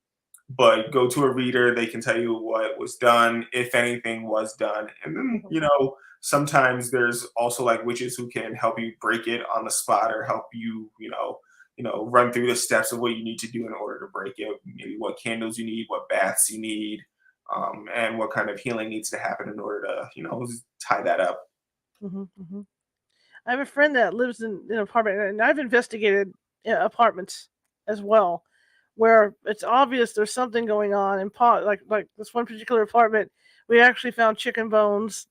[SPEAKER 2] but go to a reader, they can tell you what was done, if anything was done. And then,
[SPEAKER 1] Hmm.
[SPEAKER 2] sometimes there's also like witches who can help you break it on the spot or help you, run through the steps of what you need to do in order to break it, maybe what candles you need, what baths you need, and what kind of healing needs to happen in order to, tie that up.
[SPEAKER 1] Hmm. Hmm. I have a friend that lives in an apartment, and I've investigated apartments as well, where it's obvious there's something going on. And like this one particular apartment, we actually found chicken bones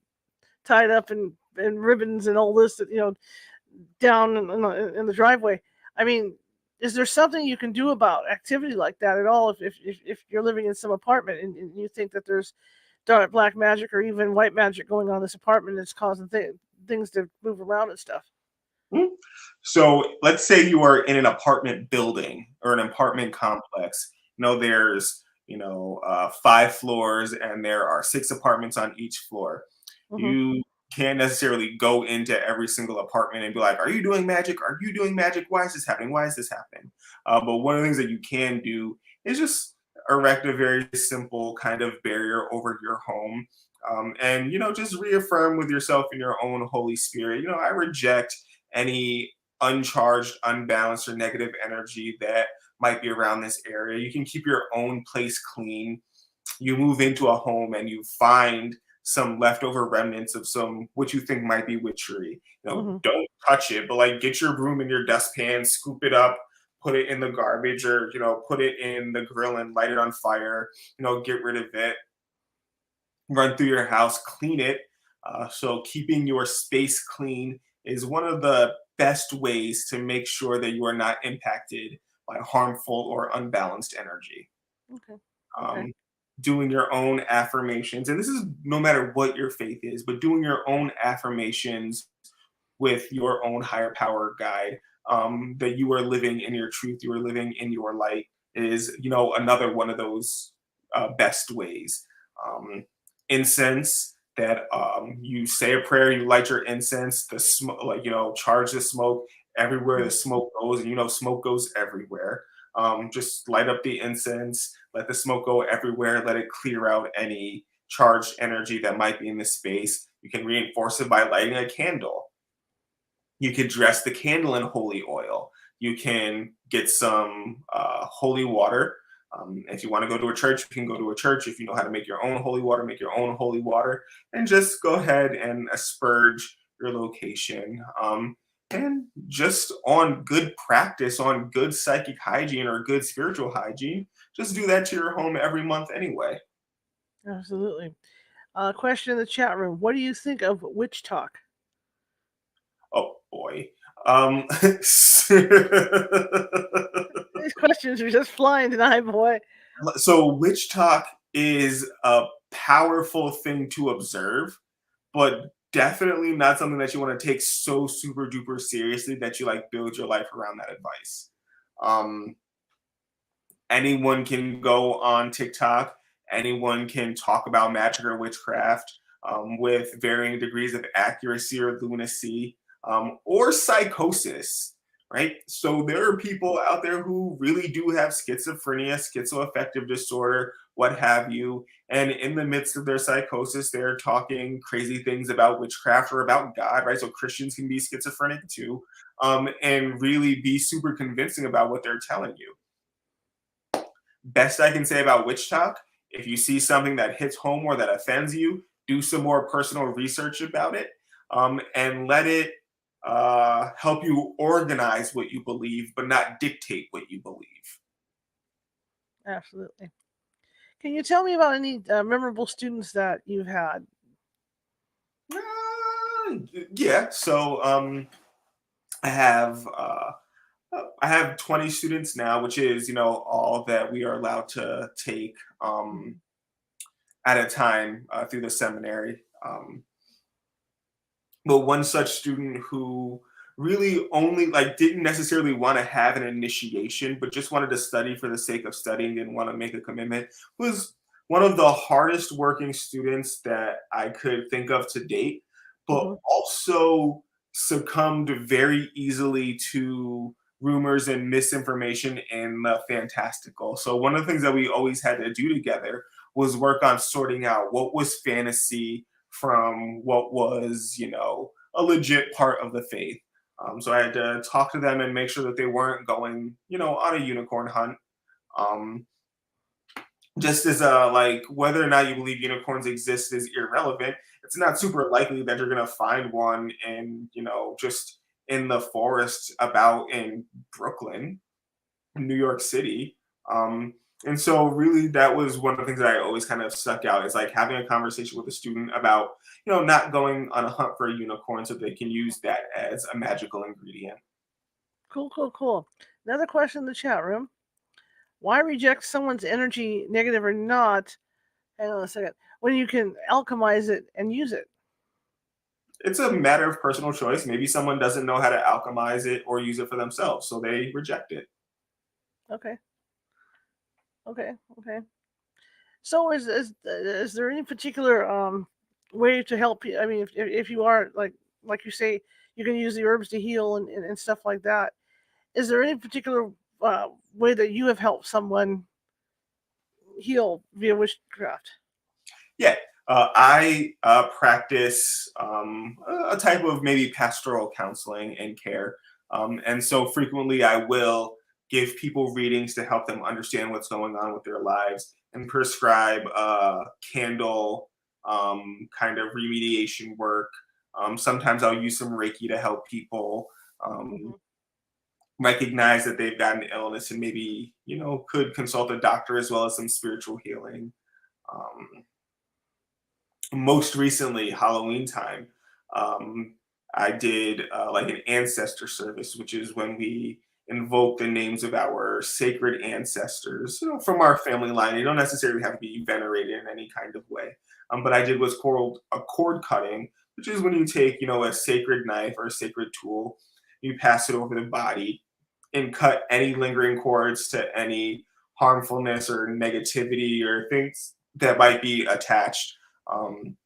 [SPEAKER 1] tied up in ribbons and all this, down in the driveway. I mean, is there something you can do about activity like that at all? If you're living in some apartment and you think that there's dark black magic or even white magic going on in this apartment that's causing things to move around and stuff.
[SPEAKER 2] Mhm. So let's say you are in an apartment building or an apartment complex. There's 5 floors, and there are 6 apartments on each floor.
[SPEAKER 1] Hmm.
[SPEAKER 2] You can't necessarily go into every single apartment and be like, "Are you doing magic? Are you doing magic? Why is this happening? Why is this happening?" But one of the things that you can do is just erect a very simple kind of barrier over your home, and just reaffirm with yourself in your own Holy Spirit. I reject any uncharged, unbalanced, or negative energy that might be around this area. You can keep your own place clean. You move into a home and you find some leftover remnants of some what you think might be witchery.
[SPEAKER 1] Hmm.
[SPEAKER 2] Don't touch it, but like get your broom and your dustpan, scoop it up, put it in the garbage, or put it in the grill and light it on fire. Get rid of it. Run through your house, clean it. So keeping your space clean is one of the best ways to make sure that you are not impacted by harmful or unbalanced energy.
[SPEAKER 1] Okay. Okay.
[SPEAKER 2] Um, doing your own affirmations, and this is no matter what your faith is, but doing your own affirmations with your own higher power guide, that you are living in your truth, you are living in your light, is another one of those best ways. um, Incense, that you say a prayer, you light your incense, the smoke, like charge the smoke everywhere the
[SPEAKER 1] Mhm.
[SPEAKER 2] smoke goes, and smoke goes everywhere. Just light up the incense, let the smoke go everywhere, let it clear out any charged energy that might be in the space. You can reinforce it by lighting a candle. You could dress the candle in holy oil. You can get some holy water. If you want to go to a church, you can go to a church. If you know how to make your own holy water, make your own holy water, and just go ahead and asperge your location. And just on good practice, on good psychic hygiene or good spiritual hygiene, just do that to your home every month anyway.
[SPEAKER 1] Absolutely. Question in the chat room: what do you think of witch talk?
[SPEAKER 2] Oh boy.
[SPEAKER 1] These questions are just flying tonight, boy.
[SPEAKER 2] So witch talk is a powerful thing to observe, but definitely not something that you want to take so super duper seriously that you like build your life around that advice. Um, Anyone can go on TikTok, anyone can talk about magic or witchcraft with varying degrees of accuracy or lunacy or psychosis, right? So there are people out there who really do have schizophrenia, schizoaffective disorder, what have you. And in the midst of their psychosis, they're talking crazy things about witchcraft or about God, right? So Christians can be schizophrenic too, and really be super convincing about what they're telling you. Best I can say about witch talk: if you see something that hits home or that offends you, do some more personal research about it, and let it help you organize what you believe, but not dictate what you believe.
[SPEAKER 1] Absolutely. Can you tell me about any memorable students that you've had?
[SPEAKER 2] Yeah, so I have I have 20 students now, which is all that we are allowed to take at a time through the seminary. But one such student who really only like didn't necessarily want to have an initiation, but just wanted to study for the sake of studying, didn't want to make a commitment, was one of the hardest working students that I could think of to date, but
[SPEAKER 1] Hmm.
[SPEAKER 2] also succumbed very easily to rumors and misinformation and the fantastical. So one of the things that we always had to do together was work on sorting out what was fantasy from what was, a legit part of the faith. So I had to talk to them and make sure that they weren't going, on a unicorn hunt. Um, just as like whether or not you believe unicorns exist is irrelevant. It's not super likely that you're gonna find one in, just in the forest about in Brooklyn, New York City. Um, and so really that was one of the things that I always kind of stuck out is like having a conversation with a student about, not going on a hunt for a unicorn so they can use that as a magical ingredient.
[SPEAKER 1] Cool, cool, cool. Another question in the chat room: why reject someone's energy, negative or not? Hang on a second. When you can alchemize it and use it.
[SPEAKER 2] It's a matter of personal choice. Maybe someone doesn't know how to alchemize it or use it for themselves, so they reject it.
[SPEAKER 1] Okay, okay, okay. So is there any particular way to help you? I mean, if you are like you say, you can use the herbs to heal and stuff like that. Is there any particular way that you have helped someone heal via witchcraft?
[SPEAKER 2] Yeah, I practice a type of maybe pastoral counseling and care. And so frequently I will give people readings to help them understand what's going on with their lives and prescribe candle kind of remediation work. Sometimes I'll use some Reiki to help people
[SPEAKER 1] Hmm.
[SPEAKER 2] recognize that they've got an illness and maybe, could consult a doctor as well as some spiritual healing. Um, Most recently Halloween time, um, I did like an ancestor service, which is when we invoke the names of our sacred ancestors, from our family line. You don't necessarily have to be venerated in any kind of way. But I did what's called a cord cutting, which is when you take, a sacred knife or a sacred tool, you pass it over the body and cut any lingering cords to any harmfulness or negativity or things that might be attached. Um,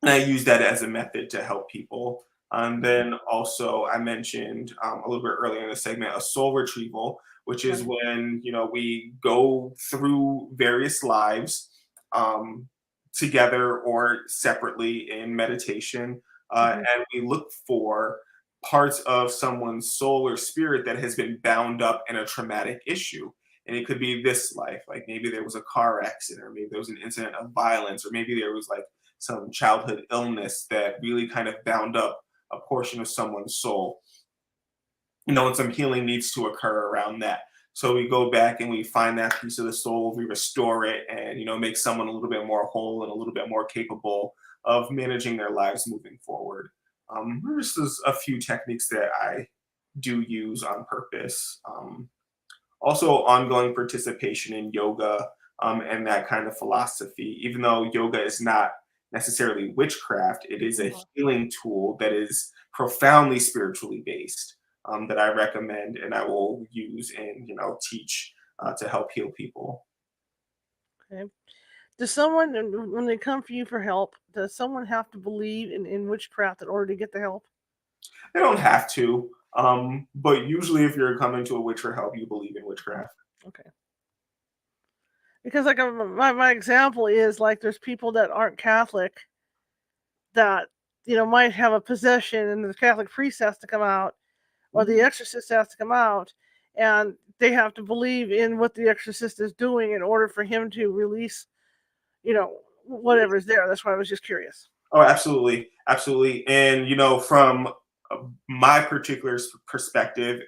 [SPEAKER 2] and I use that as a method to help people. And
[SPEAKER 1] Hmm.
[SPEAKER 2] then also, I mentioned a little bit earlier in the segment a soul retrieval, which is
[SPEAKER 1] Right.
[SPEAKER 2] when we go through various lives um, together or separately in meditation,
[SPEAKER 1] Hmm.
[SPEAKER 2] and we look for parts of someone's soul or spirit that has been bound up in a traumatic issue. And it could be this life, like maybe there was a car accident, or maybe there was an incident of violence, or maybe there was like some childhood illness that really kind of bound up a portion of someone's soul, and some healing needs to occur around that. So we go back and we find that piece of the soul, we restore it, and make someone a little bit more whole and a little bit more capable of managing their lives moving forward. There's just a few techniques that I do use on purpose. Also, ongoing participation in yoga and that kind of philosophy. Even though yoga is not necessarily witchcraft, it is a healing tool that is profoundly spiritually based that I recommend and I will use and teach to help heal people.
[SPEAKER 1] Okay. Does someone, when they come for you for help, does someone have to believe in witchcraft in order to get the help?
[SPEAKER 2] They don't have to, but usually if you're coming to a witch for help, you believe in witchcraft.
[SPEAKER 1] Okay. Because like my example is like there's people that aren't Catholic that might have a possession, and the Catholic priest has to come out, or the exorcist has to come out, and they have to believe in what the exorcist is doing in order for him to release, whatever's there. That's why I was just curious.
[SPEAKER 2] Oh, absolutely, absolutely. And from my particular perspective,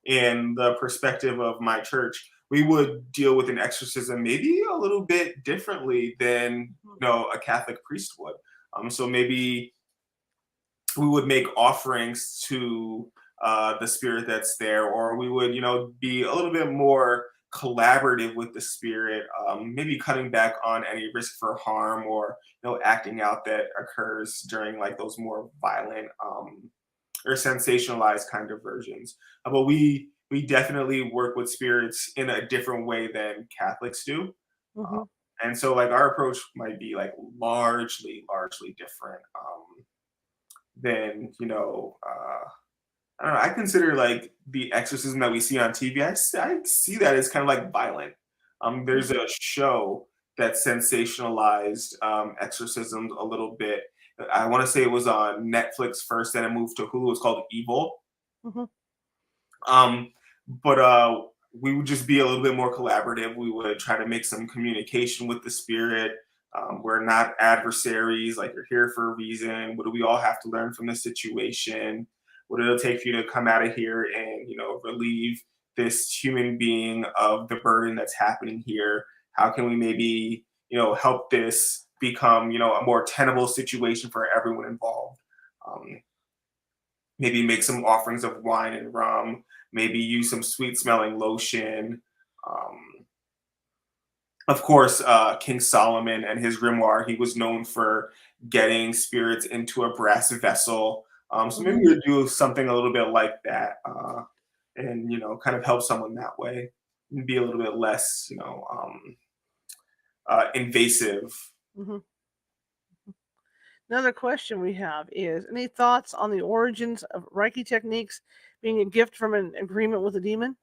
[SPEAKER 2] in the perspective of my church, we would deal with an exorcism maybe a little bit differently than a Catholic priest would. So maybe we would make offerings to the spirit that's there, or we would, be a little bit more collaborative with the spirit, maybe cutting back on any risk for harm or acting out that occurs during like those more violent or sensationalized kind of versions. But we definitely work with spirits in a different way than Catholics do.
[SPEAKER 1] Mm-hmm.
[SPEAKER 2] And so like our approach might be like largely different than I don't know. I consider like the exorcism that we see on TV. I see that as kind of like violent. There's a show that sensationalized exorcisms a little bit. I want to say it was on Netflix first, then it moved to Hulu. It's called Evil.
[SPEAKER 1] Mm-hmm.
[SPEAKER 2] But we would just be a little bit more collaborative. We would try to make some communication with the spirit. We're not adversaries. Like, you're here for a reason. What do we all have to learn from this situation? What it'll take for you to come out of here and relieve this human being of the burden that's happening here? How can we maybe help this become a more tenable situation for everyone involved? Maybe make some offerings of wine and rum. Maybe use some sweet smelling lotion. Of course, King Solomon and his grimoire, he was known for getting spirits into a brass vessel. So maybe we'll do something a little bit like that, and kind of help someone that way, and be a little bit less, invasive.
[SPEAKER 1] Mm-hmm. Another question we have is: any thoughts on the origins of Reiki techniques being a gift from an agreement with a demon?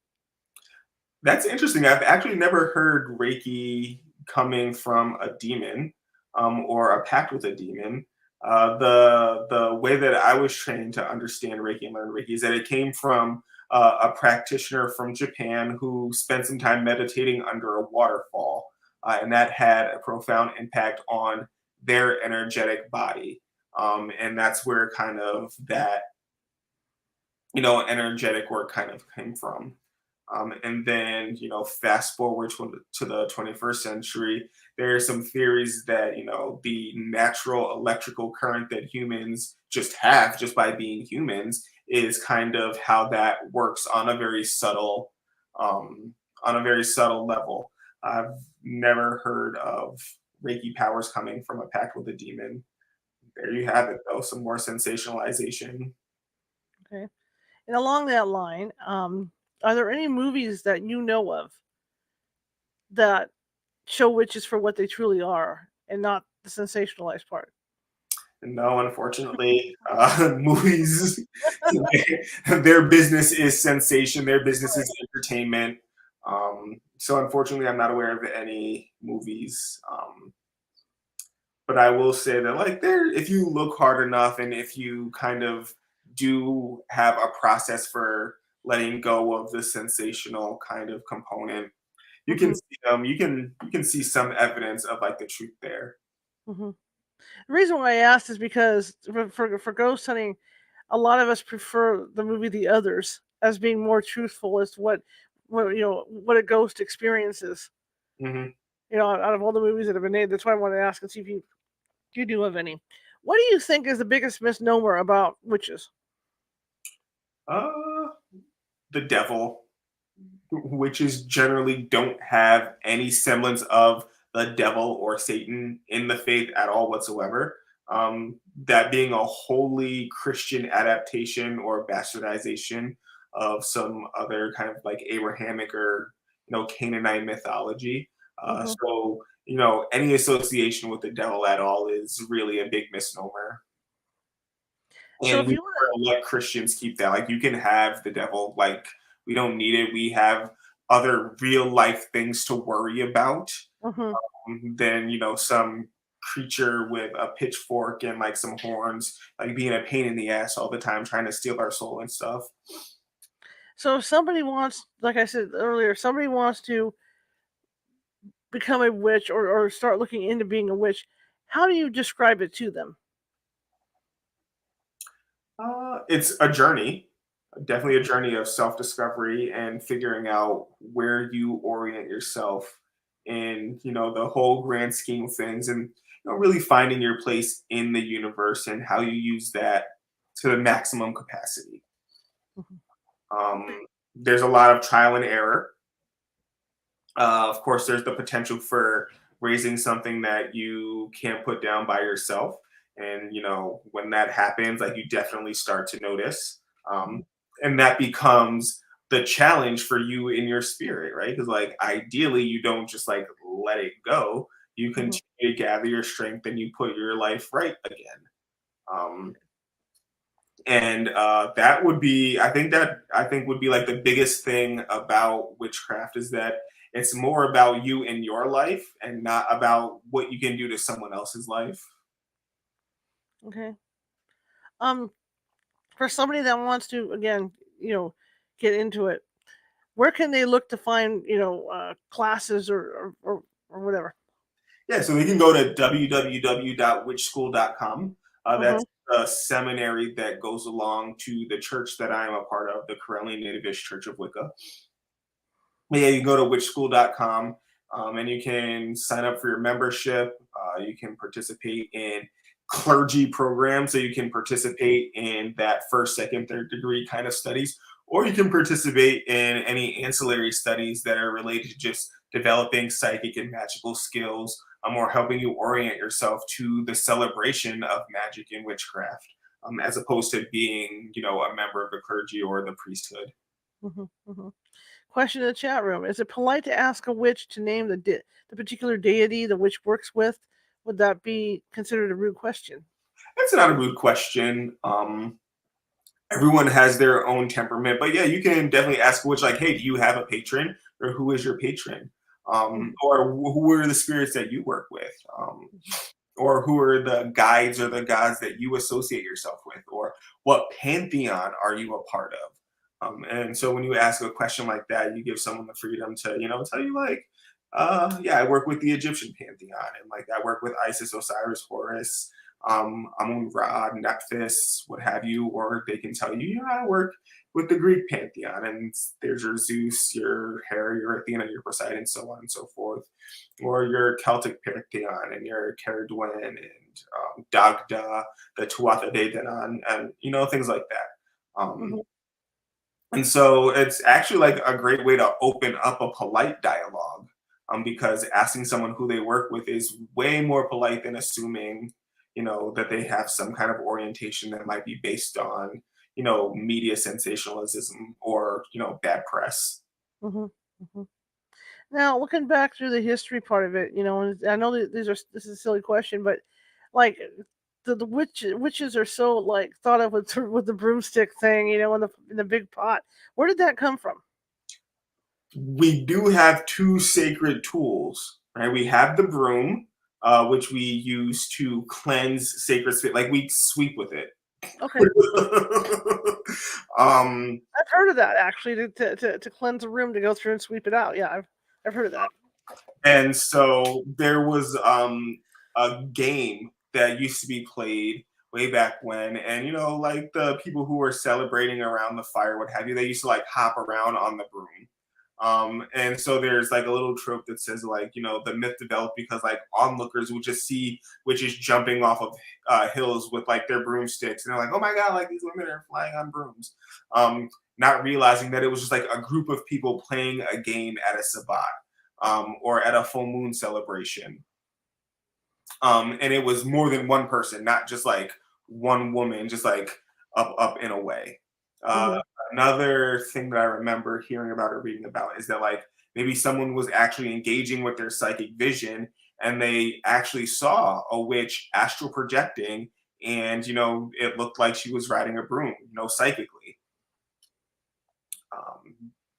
[SPEAKER 2] That's interesting. I've actually never heard Reiki coming from a demon or a pact with a demon. The way that I was trained to understand Reiki and learn Reiki is that it came from a practitioner from Japan who spent some time meditating under a waterfall, and that had a profound impact on their energetic body. And that's where kind of that energetic work kind of came from. And then, fast forward to the 21st century, there are some theories that, the natural electrical current that humans just have just by being humans is kind of how that works on a very subtle, level. I've never heard of Reiki powers coming from a pact with a demon. There you have it, though, some more sensationalization.
[SPEAKER 1] Okay. And along that line, are there any movies that you know of that show witches for what they truly are and not the sensationalized part?
[SPEAKER 2] No, unfortunately, movies, their business is sensation, their business is entertainment. So unfortunately, I'm not aware of any movies. But I will say that, like, if you look hard enough and if you kind of do have a process for letting go of the sensational kind of component, you can
[SPEAKER 1] Mm-hmm.
[SPEAKER 2] see you can see some evidence of like the truth there.
[SPEAKER 1] Mm-hmm. The reason why I asked is because for ghost hunting, a lot of us prefer the movie The Others as being more truthful as to what what a ghost experiences.
[SPEAKER 2] Hmm.
[SPEAKER 1] Out of all the movies that have been made. That's why I wanted to ask and see if you do have any. What do you think is the biggest misnomer about witches?
[SPEAKER 2] Uh, the devil, witches generally don't have any semblance of the devil or Satan in the faith at all whatsoever. That being a wholly Christian adaptation or bastardization of some other kind of like Abrahamic or Canaanite mythology.
[SPEAKER 1] Hmm.
[SPEAKER 2] So any association with the devil at all is really a big misnomer.
[SPEAKER 1] So
[SPEAKER 2] And
[SPEAKER 1] if
[SPEAKER 2] we
[SPEAKER 1] you want
[SPEAKER 2] let Christians keep that. Like you can have the devil, like we don't need it. We have other real life things to worry about
[SPEAKER 1] to,
[SPEAKER 2] than some creature with a pitchfork and like some horns, like being a pain in the ass all the time, trying to steal our soul and stuff.
[SPEAKER 1] so if somebody wants, like I said earlier, if somebody wants to become a witch or start looking into being a witch, how do you describe it to them?
[SPEAKER 2] It's a journey, definitely a journey of self-discovery and figuring out where you orient yourself in, the whole grand scheme of things, and really finding your place in the universe and how you use that to the maximum capacity.
[SPEAKER 1] Mhm.
[SPEAKER 2] There's a lot of trial and error. Of course, there's the potential for raising something that you can't put down by yourself. And, when that happens, like you definitely start to notice. And that becomes the challenge for you in your spirit, right? Because, like, ideally, you don't just like let it go. You
[SPEAKER 1] Mhm.
[SPEAKER 2] continue to gather your strength and you put your life right again. Um, and that would be I think would be like the biggest thing about witchcraft is that it's more about you and your life and not about what you can do to someone else's life.
[SPEAKER 1] Okay. Um, for somebody that wants to again, you know, get into it, where can they look to find classes or whatever?
[SPEAKER 2] Yeah, so they can go to www.witchschool.com.
[SPEAKER 1] Hmm.
[SPEAKER 2] That's a seminary that goes along to the church that I'm a part of, the Correllian Nativist Church of Wicca. But yeah, you can go to witchschool.com, and you can sign up for your membership. You can participate in clergy programs, so you can participate in that first, second, third degree kind of studies, or you can participate in any ancillary studies that are related to just developing psychic and magical skills, or helping you orient yourself to the celebration of magic and witchcraft, as opposed to being, a member of the clergy or the priesthood.
[SPEAKER 1] Hmm. Hmm. Question in the chat room: is it polite to ask a witch to name the particular deity the witch works with? Would that be considered a rude question?
[SPEAKER 2] That's not a rude question. Everyone has their own temperament, but yeah, you can definitely ask which, like, hey, do you have a patron, or who is your patron,
[SPEAKER 1] Mhm.
[SPEAKER 2] or who are the spirits that you work with, or who are the guides or the gods that you associate yourself with, or what pantheon are you a part of? And so when you ask a question like that, you give someone the freedom to, tell you like, yeah, I work with the Egyptian pantheon, and like I work with Isis, Osiris, Horus, Amun Ra, Nephthys, what have you, or they can tell you, I work with the Greek pantheon, and there's your Zeus, your Hera, your Athena, your Poseidon, so on and so forth, or your Celtic pantheon and your Caradwen and Dagda, the Tuatha De Danann, and things like that.
[SPEAKER 1] Mhm.
[SPEAKER 2] And so it's actually like a great way to open up a polite dialogue, because asking someone who they work with is way more polite than assuming, that they have some kind of orientation that might be based on, media sensationalism or, bad press.
[SPEAKER 1] Mhm. Mhm. Now, looking back through the history part of it, and I know that this is a silly question, but like the witches are so like thought of with the broomstick thing, in the big pot. Where did that come from?
[SPEAKER 2] We do have two sacred tools, right? We have the broom, which we use to cleanse sacred space, like we sweep with it.
[SPEAKER 1] Okay,
[SPEAKER 2] um,
[SPEAKER 1] I've heard of that actually to cleanse a room to go through and sweep it out. Yeah, I've heard of that.
[SPEAKER 2] and so there was a game that used to be played way back when, and like the people who were celebrating around the fire, what have you, they used to like hop around on the broom. And so there's like a little trope that says like, the myth developed because like onlookers would just see witches jumping off of hills with like their broomsticks, and they're like, oh my god, like these women are flying on brooms, not realizing that it was just like a group of people playing a game at a sabbat, or at a full moon celebration. And it was more than one person, not just like one woman, just like up in a way. Uh,
[SPEAKER 1] Hmm.
[SPEAKER 2] Another thing that I remember hearing about or reading about is that like maybe someone was actually engaging with their psychic vision, and they actually saw a witch astral projecting, and it looked like she was riding a broom, psychically.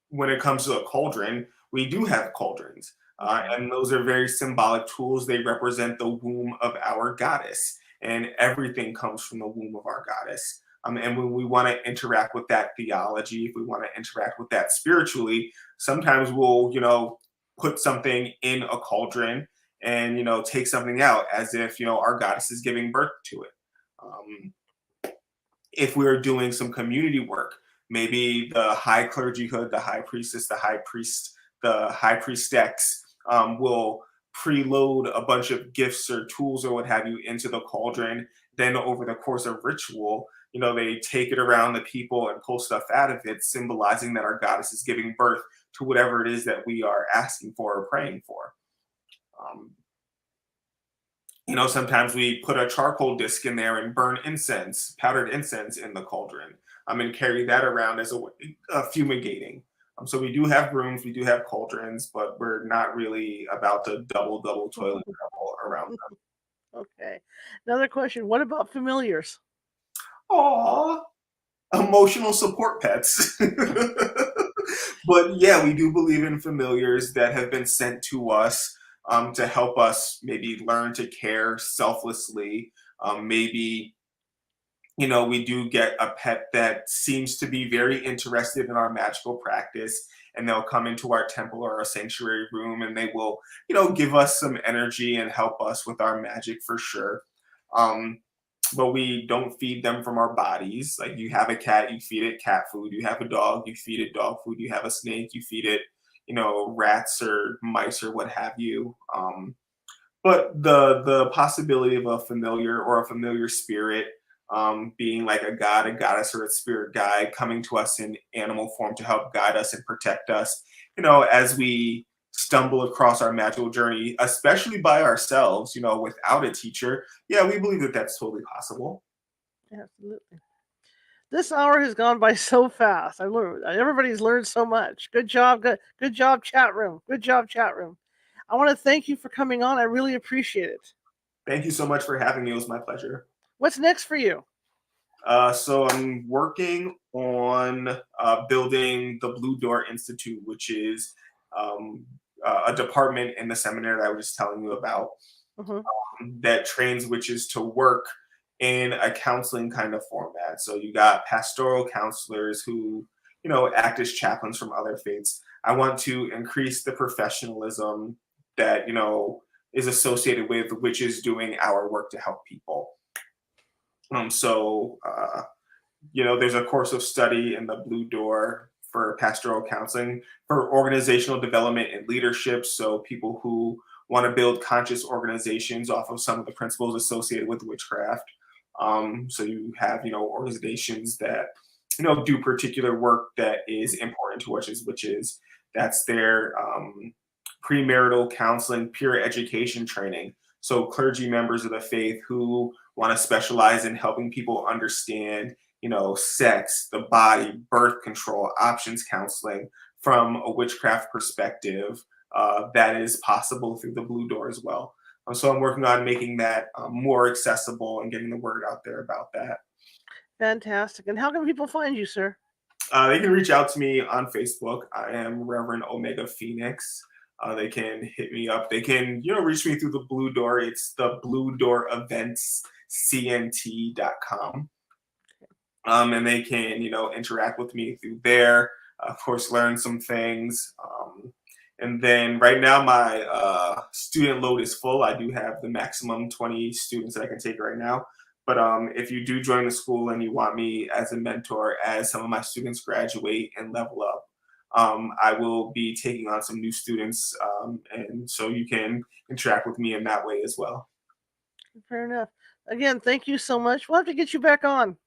[SPEAKER 2] When it comes to a cauldron, we do have cauldrons,
[SPEAKER 1] Okay.
[SPEAKER 2] and those are very symbolic tools. They represent the womb of our goddess, and everything comes from the womb of our goddess. And when we want to interact with that theology, if we want to interact with that spiritually, sometimes we'll, put something in a cauldron and, take something out as if, our goddess is giving birth to it. Um, if we're doing some community work, maybe the high clergyhood, the high priestess, the high priest, the high priestess will preload a bunch of gifts or tools or what have you into the cauldron. Then over the course of ritual, they take it around the people and pull stuff out of it, symbolizing that our goddess is giving birth to whatever it is that we are asking for or praying for. Um, sometimes we put a charcoal disc in there and burn incense, powdered incense in the cauldron, and carry that around as a fumigating. So we do have brooms, we do have cauldrons, but we're not really about to double toilet trouble around them.
[SPEAKER 1] Okay. Another question. What about familiars?
[SPEAKER 2] Aw, emotional support pets. But yeah, we do believe in familiars that have been sent to us, to help us maybe learn to care selflessly. Maybe we do get a pet that seems to be very interested in our magical practice, and they'll come into our temple or our sanctuary room, and they will, give us some energy and help us with our magic for sure. Um, but we don't feed them from our bodies. Like you have a cat, you feed it cat food. You have a dog, you feed it dog food. You have a snake, you feed it, rats or mice or what have you. But the possibility of a familiar or a familiar spirit, being like a god, a goddess, or a spirit guide coming to us in animal form to help guide us and protect us, as we stumble across our magical journey, especially by ourselves, without a teacher. Yeah, we believe that that's totally possible.
[SPEAKER 1] Absolutely. This hour has gone by so fast. I learned everybody's learned so much. Good job. Good job, chat room. Good job, chat room. I want to thank you for coming on. I really appreciate it.
[SPEAKER 2] Thank you so much for having me. It was my pleasure.
[SPEAKER 1] What's next for you?
[SPEAKER 2] So I'm working on building the Blue Door Institute, which is um, a department in the seminary that I was just telling you about,
[SPEAKER 1] Hmm.
[SPEAKER 2] that trains witches to work in a counseling kind of format. So you got pastoral counselors who, act as chaplains from other faiths. I want to increase the professionalism that, is associated with witches doing our work to help people. There's a course of study in the Blue Door for pastoral counseling, for organizational development and leadership. So people who want to build conscious organizations off of some of the principles associated with witchcraft. So you have, organizations that, do particular work that is important to witches, which is that's their premarital counseling, peer education training. So clergy members of the faith who want to specialize in helping people understand, sex, the body, birth control, options counseling from a witchcraft perspective, that is possible through the Blue Door as well. So I'm working on making that more accessible and getting the word out there about that.
[SPEAKER 1] Fantastic. And how can people find you, sir?
[SPEAKER 2] They can reach out to me on Facebook. I am Reverend Omega Phoenix. They can hit me up. They can, reach me through the Blue Door. It's the Blue Door Events CNT.com. And they can, interact with me through there. Of course, learn some things. And then right now, my student load is full. I do have the maximum 20 students that I can take right now. But if you do join the school and you want me as a mentor as some of my students graduate and level up, I will be taking on some new students, and so you can interact with me in that way as well.
[SPEAKER 1] Fair enough. Again, thank you so much. We'll have to get you back on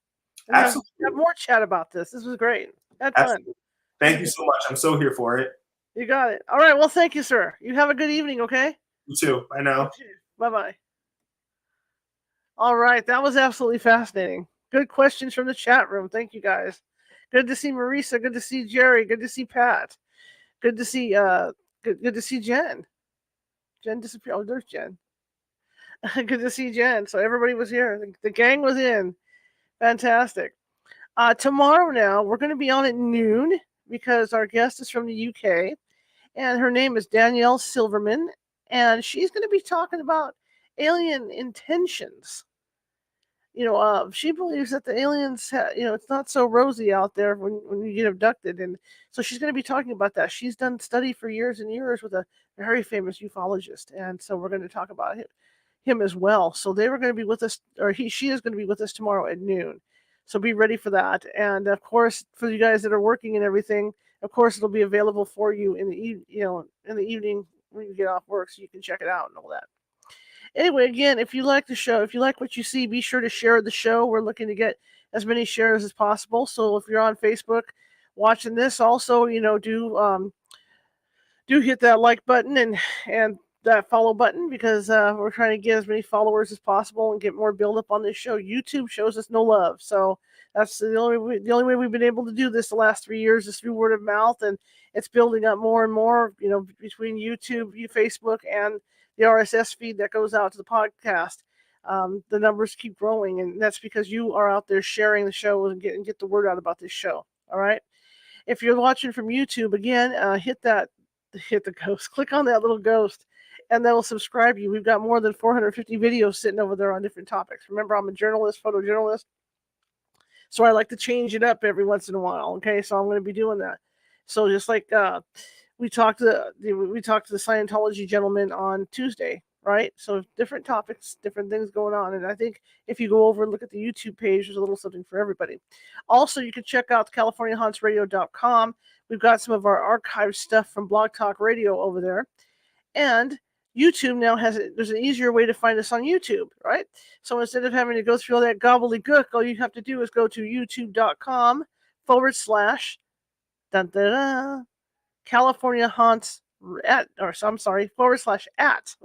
[SPEAKER 1] and have
[SPEAKER 2] Absolutely.
[SPEAKER 1] more chat about this. This was great. Had fun.
[SPEAKER 2] Absolutely. Thank you so much. I'm so here for it.
[SPEAKER 1] You got it. All right. Well, thank you, sir. You have a good evening, okay?
[SPEAKER 2] You too. I know.
[SPEAKER 1] Bye-bye. All right. That was absolutely fascinating. Good questions from the chat room. Thank you, guys. Good to see Marisa. Good to see Jerry. Good to see Pat. Good to see good to see Jen. Jen disappeared. Oh, there's Jen. Good to see Jen. So everybody was here. The gang was in. Fantastic. Tomorrow now, we're going to be on at noon because our guest is from the UK, and her name is Danielle Silverman, and she's going to be talking about alien intentions. She believes that the aliens, it's not so rosy out there when you get abducted, and so she's going to be talking about that. She's done study for years and years with a very famous ufologist, and so we're going to talk about him as well. So they were going to be with us, or she is going to be with us tomorrow at noon. So be ready for that. And of course, for you guys that are working and everything, of course, it'll be available for you in the evening when you get off work, so you can check it out and all that. Anyway, again, if you like the show, if you like what you see, be sure to share the show. We're looking to get as many shares as possible. So if you're on Facebook watching this, also, do hit that like button and that follow button, because we're trying to get as many followers as possible and get more build up on this show. YouTube shows us no love, so that's the only way we've been able to do this the last 3 years is through word of mouth, and it's building up more and more. Between YouTube, Facebook, and the RSS feed that goes out to the podcast, the numbers keep growing, and that's because you are out there sharing the show and get the word out about this show. All right. If you're watching from YouTube, again, hit the ghost. Click on that little ghost, and that'll subscribe you. We've got more than 450 videos sitting over there on different topics. Remember, I'm a journalist, photojournalist, so I like to change it up every once in a while. Okay, so I'm going to be doing that. So just like we talked to the Scientology gentleman on Tuesday, right? So different topics, different things going on, and I think if you go over and look at the YouTube page, there's a little something for everybody. Also, you can check out CaliforniaHauntsRadio.com. We've got some of our archived stuff from Blog Talk Radio over there. And YouTube now there's an easier way to find us on YouTube, right? So instead of having to go through all that gobbledygook, all you have to do is go to youtube.com/ California Haunts @ with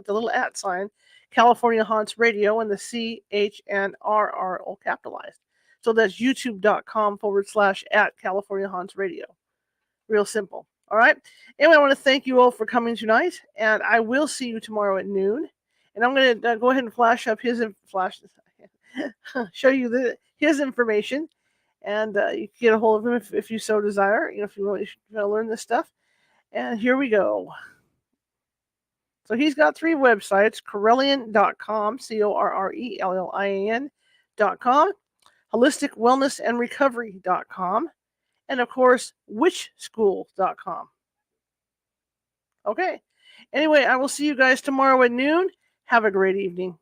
[SPEAKER 1] the little @ sign, California Haunts Radio, and the CHNRR all capitalized. So that's youtube.com / California Haunts Radio. Real simple. All right. Anyway, I want to thank you all for coming tonight, and I will see you tomorrow at noon. And I'm going to go ahead and flash up show you his information, and you can get a hold of him if you so desire. If you want to learn this stuff. And here we go. So he's got 3 websites: Correllian.com, CORRELLIAN.com, HolisticWellnessAndRecovery.com, and of course, witchschool.com. Okay. Anyway, I will see you guys tomorrow at noon. Have a great evening.